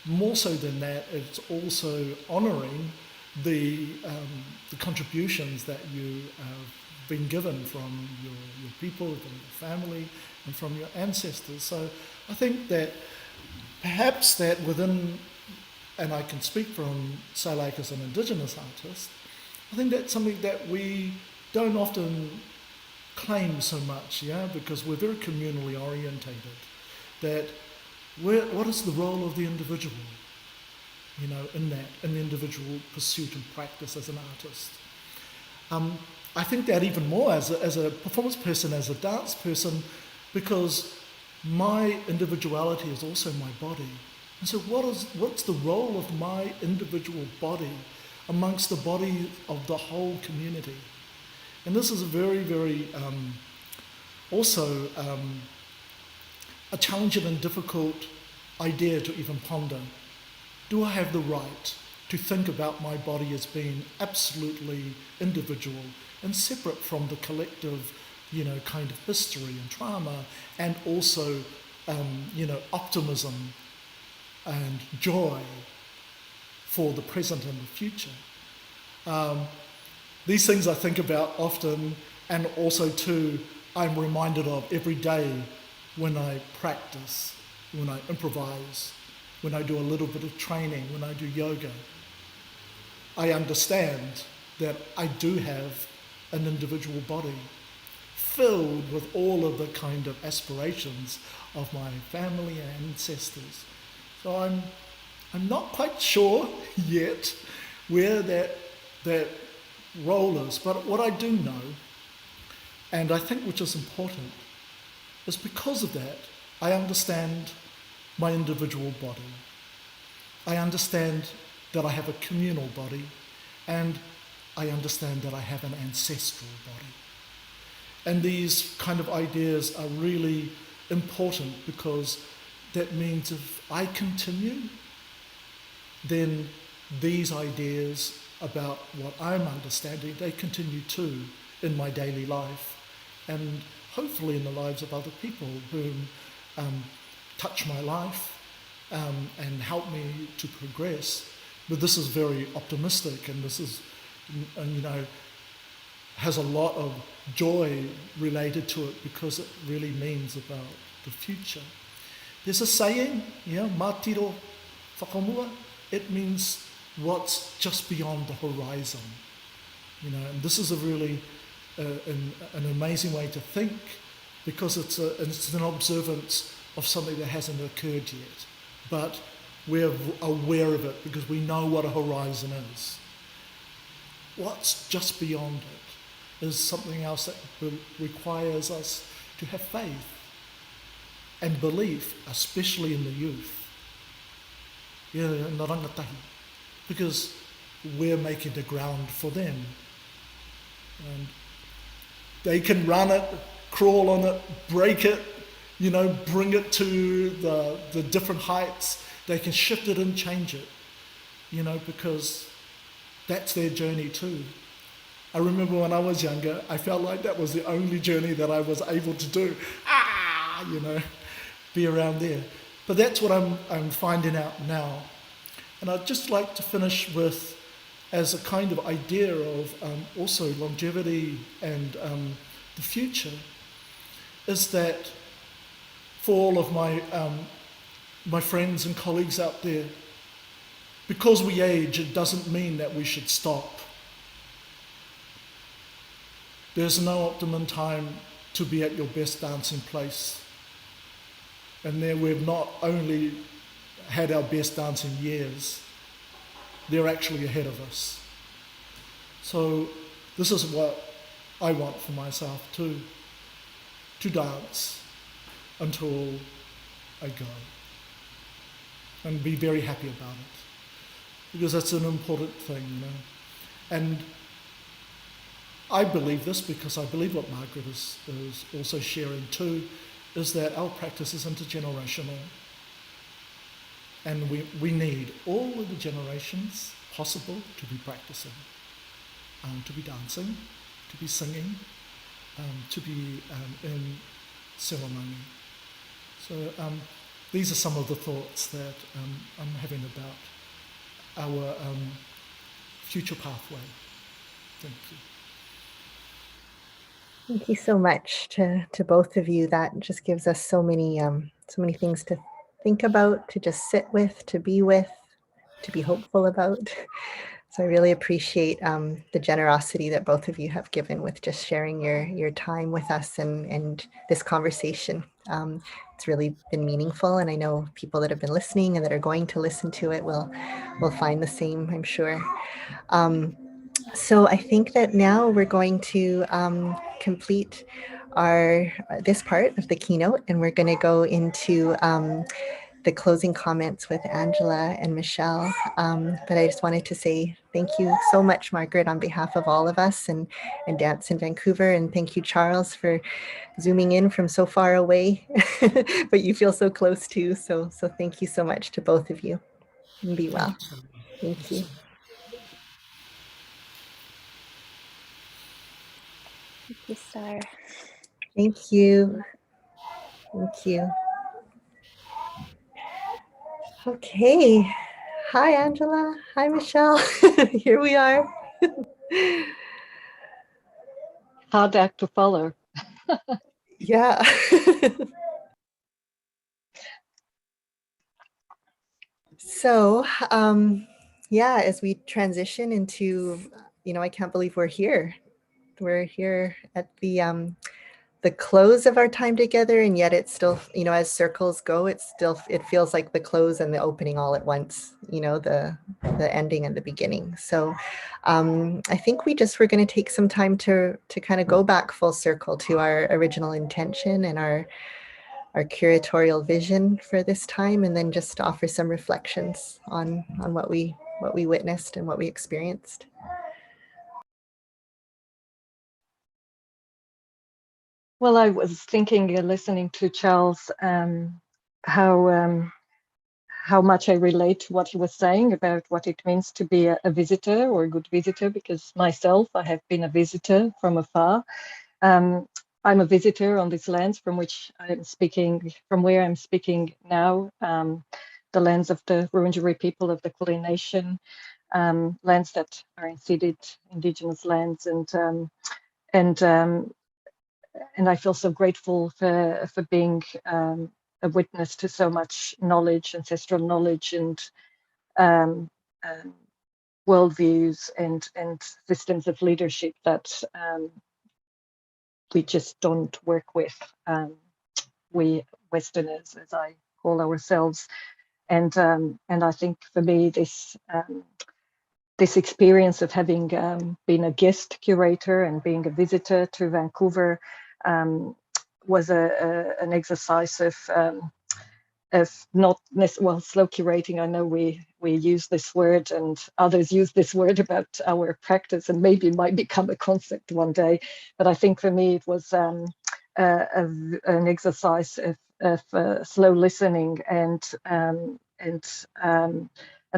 more so than that, it's also honouring the contributions that you have been given from your people, from your family, and from your ancestors. So I think that perhaps that within, and I can speak from, say, like as an Indigenous artist, I think that's something that we don't often claim so much, because we're very communally orientated. That what is the role of the individual, in the individual pursuit and practice as an artist. I think that even more as a performance person, as a dance person, because my individuality is also my body. And so what's the role of my individual body amongst the body of the whole community? And this is a very, very also a challenging and difficult idea to even ponder. Do I have the right to think about my body as being absolutely individual and separate from the collective, kind of history and trauma, and also, optimism and joy for the present and the future? These things I think about often, and also too, I'm reminded of every day when I practice, when I improvise, when I do a little bit of training, when I do yoga. I understand that I do have an individual body filled with all of the kind of aspirations of my family and ancestors. So I'm not quite sure yet where that role is, but what I do know, and I think which is important, is because of that, I understand my individual body. I understand that I have a communal body, and I understand that I have an ancestral body. And these kind of ideas are really important, because that means if I continue, then these ideas about what I'm understanding, they continue too in my daily life, and hopefully in the lives of other people who touch my life and help me to progress. But this is very optimistic, and this is, has a lot of joy related to it, because it really means about the future. There's a saying, mā tiro whakamua. It means what's just beyond the horizon. And this is a really an amazing way to think, because it's an observance of something that hasn't occurred yet. But we're aware of it because we know what a horizon is. What's just beyond it is something else that requires us to have faith and belief, especially in the youth. Yeah, in the rangatahi. Because we're making the ground for them. And they can run it, crawl on it, break it, bring it to the different heights. They can shift it and change it, because that's their journey too. I remember when I was younger, I felt like that was the only journey that I was able to do. Be around there. But that's what I'm finding out now. And I'd just like to finish with, as a kind of idea of also longevity and the future, is that for all of my friends and colleagues out there, because we age, it doesn't mean that we should stop. There's no optimum time to be at your best dancing place. And there we've not only had our best dancing years, they're actually ahead of us. So this is what I want for myself too, to dance until I go. And be very happy about it. Because that's an important thing, And I believe this because I believe what Margaret is also sharing too, is that our practice is intergenerational. And we need all of the generations possible to be practicing, to be dancing, to be singing, to be in ceremony. So these are some of the thoughts that I'm having about our future pathway. Thank you. Thank you so much to both of you. That just gives us so many things to think about, to just sit with, to be with, to be hopeful about. So I really appreciate the generosity that both of you have given with just sharing your time with us and this conversation. It's really been meaningful, and I know people that have been listening and that are going to listen to it will find the same, I'm sure. So I think that now we're going to complete this part of the keynote, and we're going to go into the closing comments with Angela and Michelle. But I just wanted to say thank you so much, Margaret, on behalf of all of us and Dance in Vancouver. And thank you, Charles, for zooming in from so far away, but you feel so close too. So thank you so much to both of you, and be well. Thank you. Thank you, Starr. Thank you. Thank you. Okay. Hi, Angela. Hi, Michelle. Here we are. Hard act to follow. Yeah. So, as we transition into, I can't believe we're here. We're here at the close of our time together, and yet it's still, as circles go, it feels like the close and the opening all at once, the ending and the beginning. So I think we're going to take some time to kind of go back full circle to our original intention and our curatorial vision for this time, and then just offer some reflections on what we witnessed and what we experienced. Well, I was thinking, listening to Charles, how much I relate to what he was saying about what it means to be a visitor or a good visitor, because myself, I have been a visitor from afar. I'm a visitor on these lands from which I'm speaking, from where I'm speaking now, the lands of the Wurundjeri people of the Kulin Nation, lands that are unceded Indigenous lands, and I feel so grateful for being a witness to so much knowledge, ancestral knowledge, and worldviews and systems of leadership that we just don't work with, we Westerners, as I call ourselves. And I think for me, this experience of having been a guest curator and being a visitor to Vancouver was an exercise of not slow curating. I know we use this word and others use this word about our practice, and maybe it might become a concept one day. But I think for me it was an exercise of slow listening, and I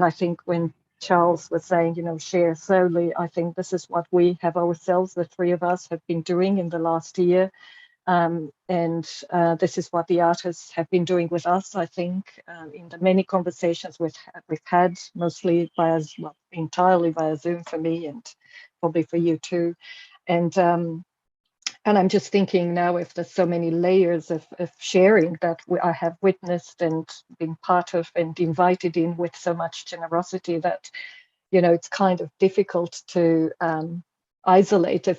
think when Charles was saying, share slowly, I think this is what we have ourselves, the three of us, have been doing in the last year. And this is what the artists have been doing with us, I think, in the many conversations we've had, mostly entirely via Zoom for me, and probably for you too. And I'm just thinking now, if there's so many layers of sharing that I have witnessed and been part of and invited in with so much generosity, that it's kind of difficult to isolate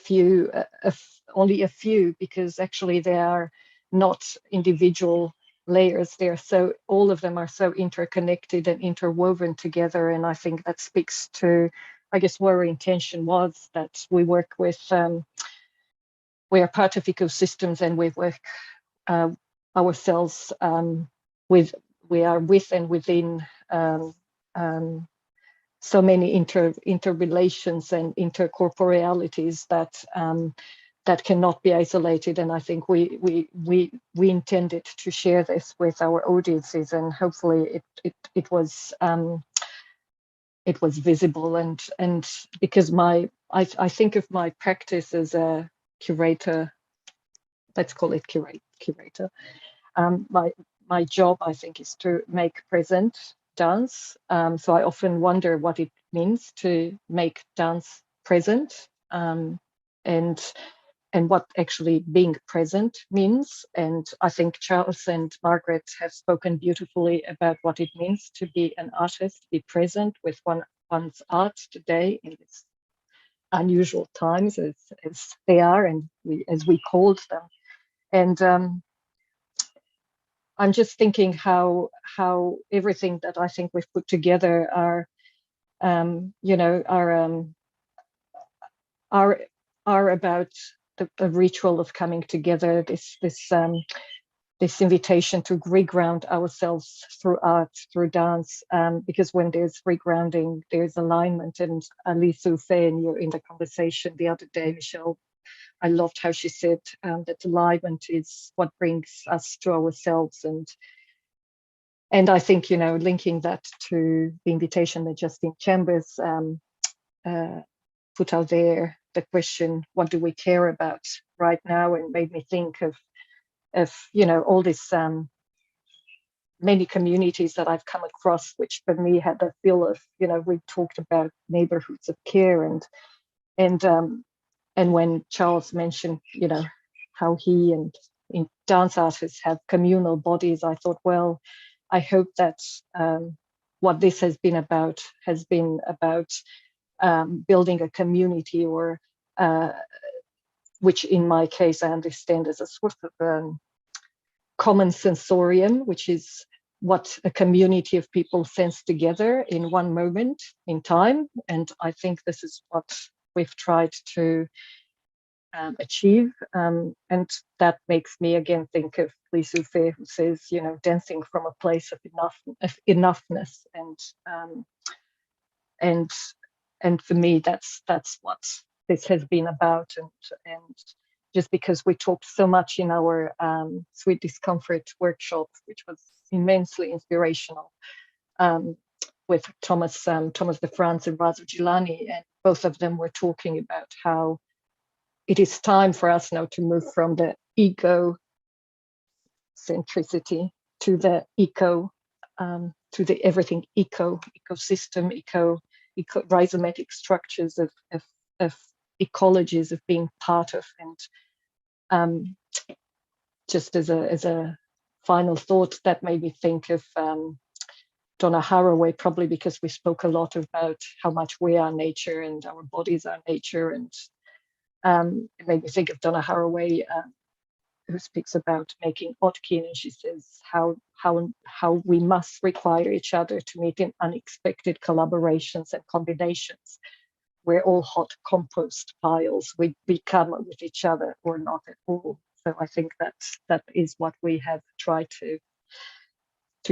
only a few, because actually they are not individual layers. All of them are so interconnected and interwoven together. And I think that speaks to, I guess, what our intention was, that we work with, we are part of ecosystems, and we work ourselves we are with and within so many interrelations and intercorporealities that cannot be isolated. And I think we intended to share this with our audiences, and hopefully it was visible. And because I think of my practice as a curator, let's call it curator. My job, I think, is to make present dance. So I often wonder what it means to make dance present, and what actually being present means. And I think Charles and Margaret have spoken beautifully about what it means to be an artist, be present with one's art today in this unusual times as they are, and as we called them. And I'm just thinking how everything that I think we've put together are about the ritual of coming together, this invitation to reground ourselves through art, through dance, because when there's regrounding, there's alignment. And Alice Souffet, in the conversation the other day, Michelle, I loved how she said that alignment is what brings us to ourselves. And I think, linking that to the invitation that Justine Chambers put out there, the question, what do we care about right now? And made me think of all this many communities that I've come across, which for me had the feel of, we talked about neighborhoods of care, and when Charles mentioned, how he and dance artists have communal bodies, I thought, well, I hope that what this has been about building a community, or which in my case I understand as a sort of common sensorium, which is what a community of people sense together in one moment in time. And I think this is what we've tried to achieve. And that makes me again think of Lee Souffet, who says, dancing from a place of enoughness. And for me, that's what this has been about. And just because we talked so much in our Sweet Discomfort workshop, which was immensely inspirational, with Thomas de France and Razu Gilani, and both of them were talking about how it is time for us now to move from the ego centricity to the eco, to the everything ecosystem, rhizomatic structures of ecologies of being part of. And just as a final thought, that made me think of Donna Haraway, probably because we spoke a lot about how much we are nature and our bodies are nature, It made me think of Donna Haraway, who speaks about making Otkin, and she says how we must require each other to meet in unexpected collaborations and combinations. We're all hot compost piles. We become with each other or not at all. So I think that is what we have tried to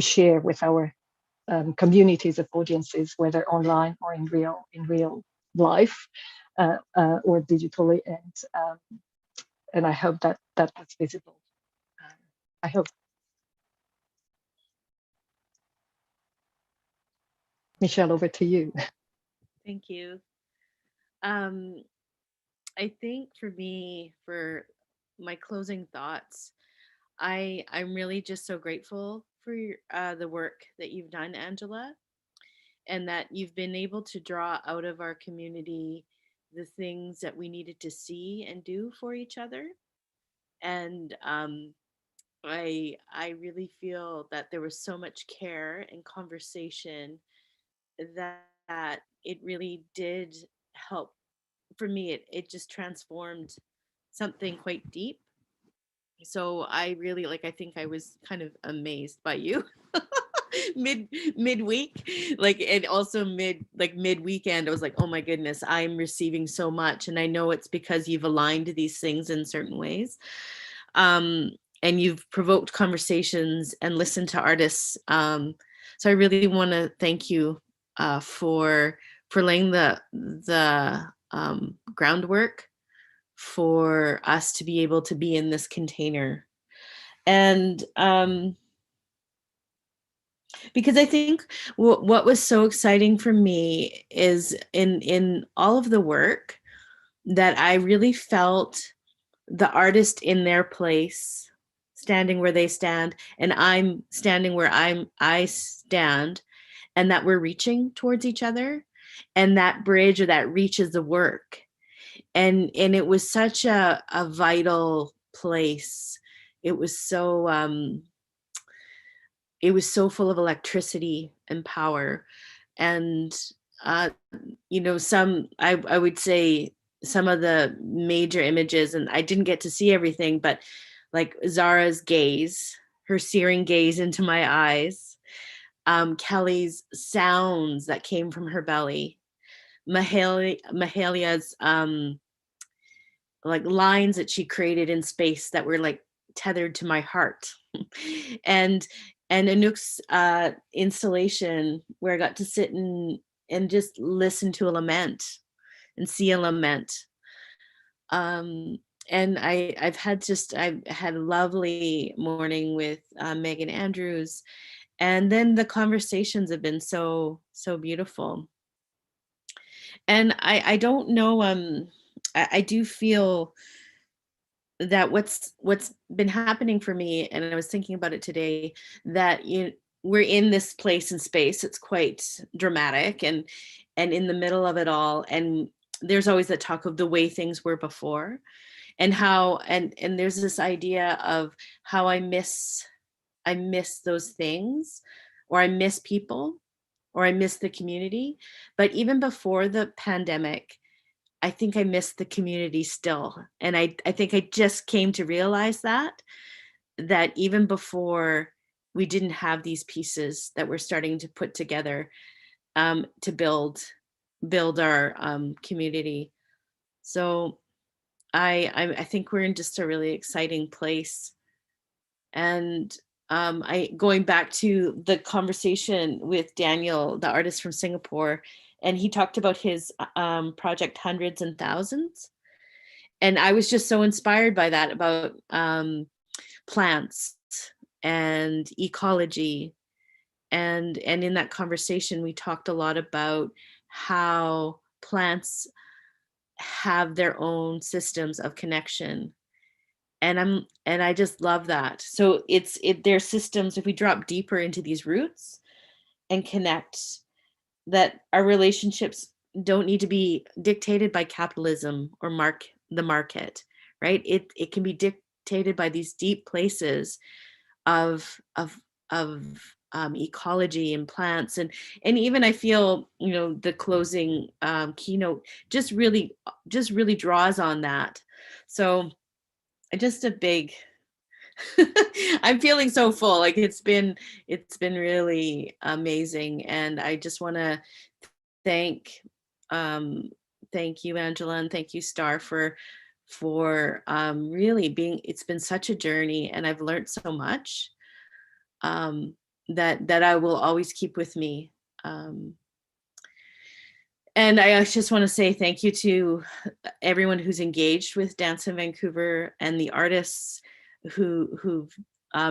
share with our communities of audiences, whether online or in real life, or digitally, and I hope that was visible. I hope. Michelle, over to you. Thank you. I think for me, for my closing thoughts, I'm really just so grateful for the work that you've done, Angela, and that you've been able to draw out of our community the things that we needed to see and do for each other. And I really feel that there was so much care and conversation that it really did help. For me, it just transformed something quite deep. So I really, like, I think I was kind of amazed by you midweek, like, and also mid weekend. I was like, oh my goodness, I'm receiving so much, and I know it's because you've aligned these things in certain ways, and you've provoked conversations and listened to artists. So I really want to thank you for laying the groundwork for us to be able to be in this container. And because I think what was so exciting for me is in all of the work that I really felt the artist in their place, standing where they stand, and I'm standing where I stand, and that we're reaching towards each other, and that bridge or that reaches the work. And it was such a vital place. It was so full of electricity and power. And I would say some of the major images, and I didn't get to see everything, but like Zara's gaze, her searing gaze into my eyes, Kelly's sounds that came from her belly, Mahalia's like lines that she created in space that were like tethered to my heart, and Anouk's installation where I got to sit and just listen to a lament and see a lament. And I've had a lovely morning with Megan Andrews, and then the conversations have been so beautiful. And I don't know, I do feel that what's been happening for me, and I was thinking about it today, that we're in this place and space. It's quite dramatic and in the middle of it all. And there's always that talk of the way things were before, and how and there's this idea of how I miss those things, or I miss people, or I miss the community. But even before the pandemic, I think I miss the community still. And I think I just came to realize that even before, we didn't have these pieces that we're starting to put together to build our community. So I think we're in just a really exciting place. And going back to the conversation with Daniel, the artist from Singapore, and he talked about his project Hundreds and Thousands. And I was just so inspired by that, about plants and ecology. And in that conversation, we talked a lot about how plants have their own systems of connection. And I just love that. So their systems, if we drop deeper into these roots and connect, that our relationships don't need to be dictated by capitalism or the market, right? It can be dictated by these deep places of ecology and plants, and even I feel, you know, the closing keynote just really draws on that. So just a big I'm feeling so full. Like it's been really amazing, and I just want to thank you, Angela, and thank you, Starr, for really being. It's been such a journey, and I've learned so much that I will always keep with me. And I just want to say thank you to everyone who's engaged with Dance in Vancouver, and the artists who've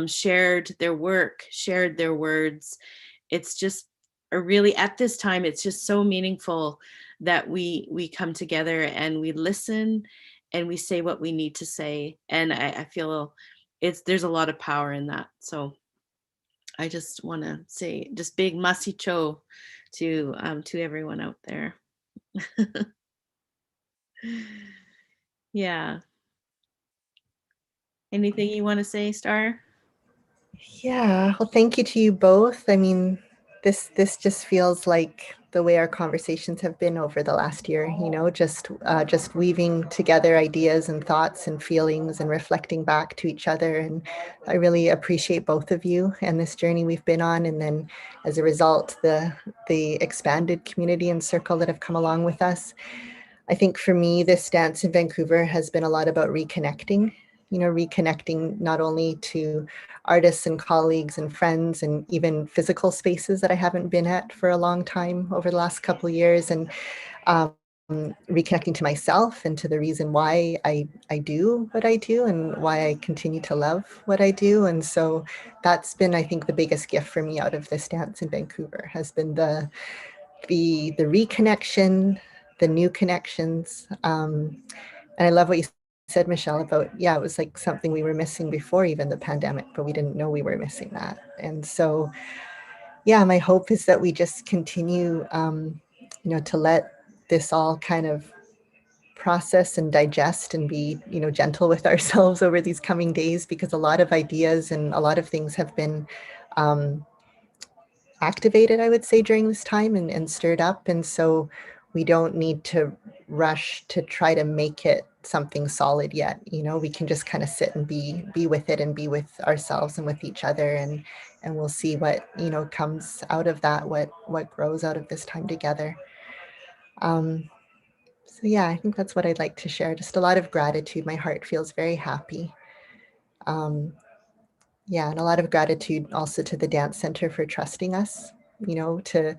shared their work, shared their words. It's just really, at this time, it's just so meaningful that we come together and we listen and we say what we need to say. And I feel there's a lot of power in that. So I just want to say just big masicho to everyone out there. Yeah. Anything you want to say, Starr? Yeah, well, thank you to you both. I mean, this just feels like the way our conversations have been over the last year, you know, just weaving together ideas and thoughts and feelings and reflecting back to each other. And I really appreciate both of you and this journey we've been on. And then as a result, the expanded community and circle that have come along with us. I think for me, this Dance in Vancouver has been a lot about reconnecting, you know, reconnecting not only to artists and colleagues and friends and even physical spaces that I haven't been at for a long time over the last couple of years, and reconnecting to myself and to the reason why I do what I do and why I continue to love what I do. And so that's been, I think, the biggest gift for me out of this Dance in Vancouver has been the reconnection, the new connections. And I love what you said, Michelle, about, yeah, it was like something we were missing before even the pandemic, but we didn't know we were missing that. And so, yeah, my hope is that we just continue, you know, to let this all kind of process and digest and be, you know, gentle with ourselves over these coming days, because a lot of ideas and a lot of things have been activated, I would say, during this time and stirred up. And so we don't need to rush to try to make it something solid yet. You know, we can just kind of sit and be with it and be with ourselves and with each other, and we'll see what, you know, comes out of that, what grows out of this time together. So yeah, I think that's what I'd like to share. Just a lot of gratitude. My heart feels very happy. Yeah, and a lot of gratitude also to the Dance Center for trusting us, you know, to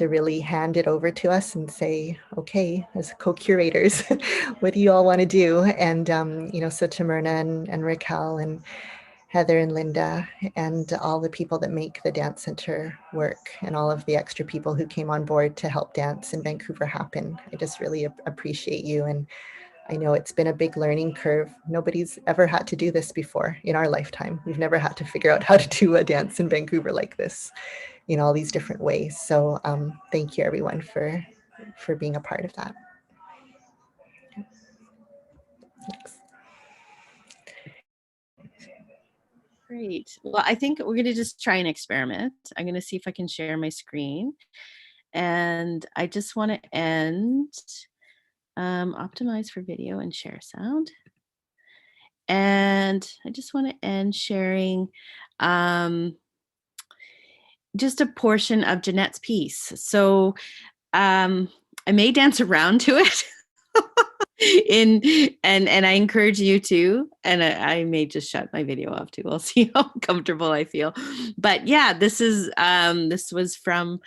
really hand it over to us and say, okay, as co-curators, what do you all want to do? And, you know, so to Myrna and Raquel and Heather and Linda and all the people that make the Dance Center work and all of the extra people who came on board to help Dance in Vancouver happen. I just really appreciate you. And I know it's been a big learning curve. Nobody's ever had to do this before in our lifetime. We've never had to figure out how to do a dance in Vancouver like this in all these different ways. So thank you everyone for being a part of that. Thanks. Great. Well, I think we're going to just try an experiment. I'm going to see if I can share my screen. And I just want to end, optimize for video and share sound. And I just want to end sharing just a portion of Jeanette's piece. So I may dance around to it. And I encourage you to, and I may just shut my video off too. We'll see how comfortable I feel. But yeah, this was from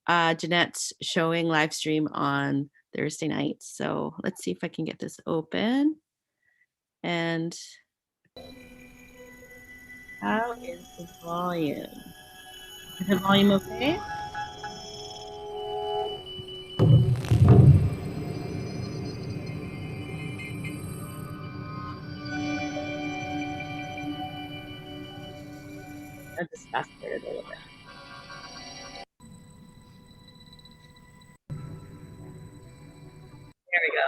Jeanette's showing live stream on Thursday night. So let's see if I can get this open. And how is the volume? Is the volume okay? I'll just fast forward a little bit. There we go.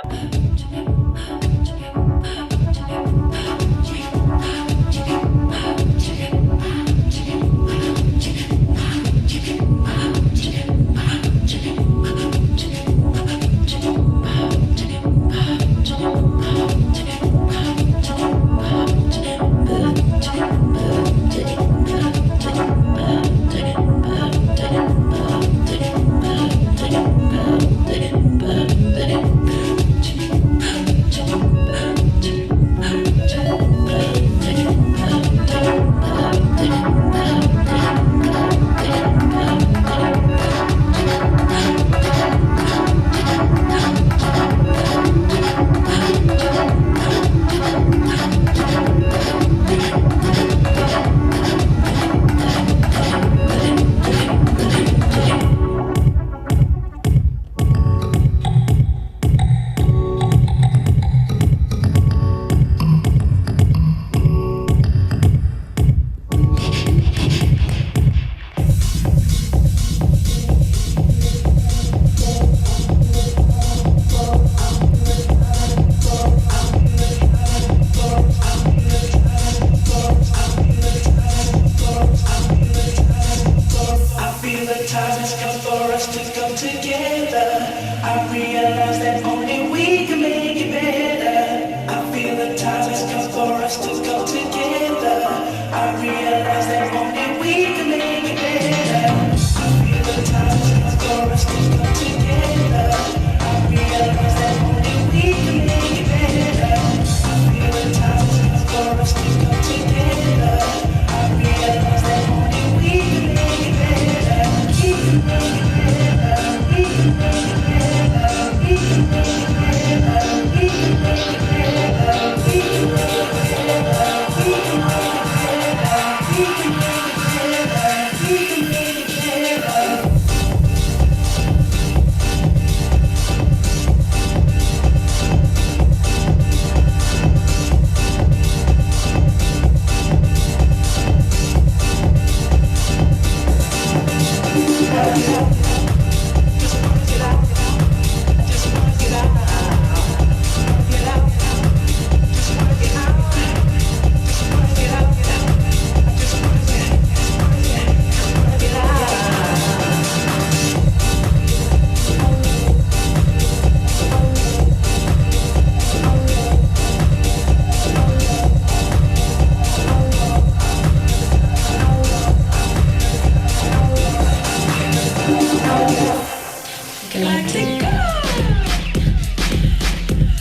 together. I realize that only we can make it better. I feel the time has come for us to go together. I realize that only we can make it better. I feel the time has come for us to go together. I realize that only we can make it better. I feel the time has come for us to go together. I realize that only we can make it better. We can make it better. We can make it better. We can make it better. We can make it better. We can make it better. We can make it better. We can make it better. We can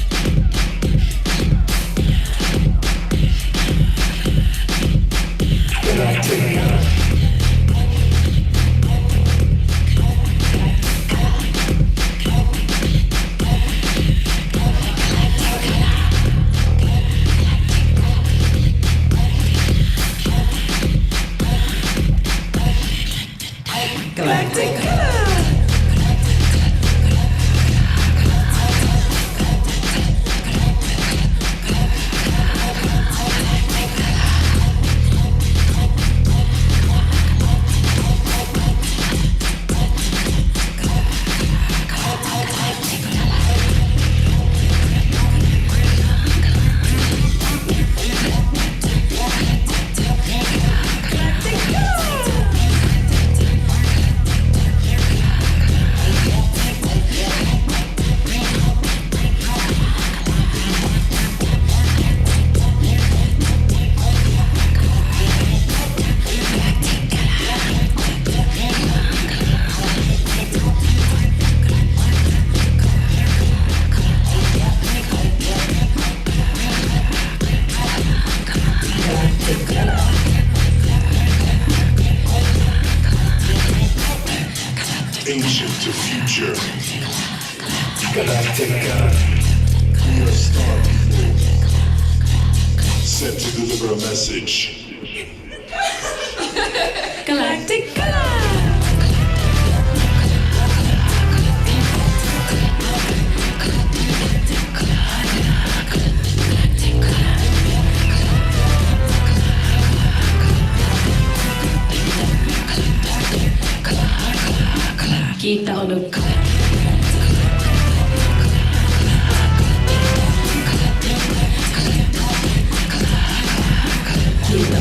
make it better. Ancient to future. Galactica. We are star people. Sent to deliver a message. Galactica. Kita look. Kita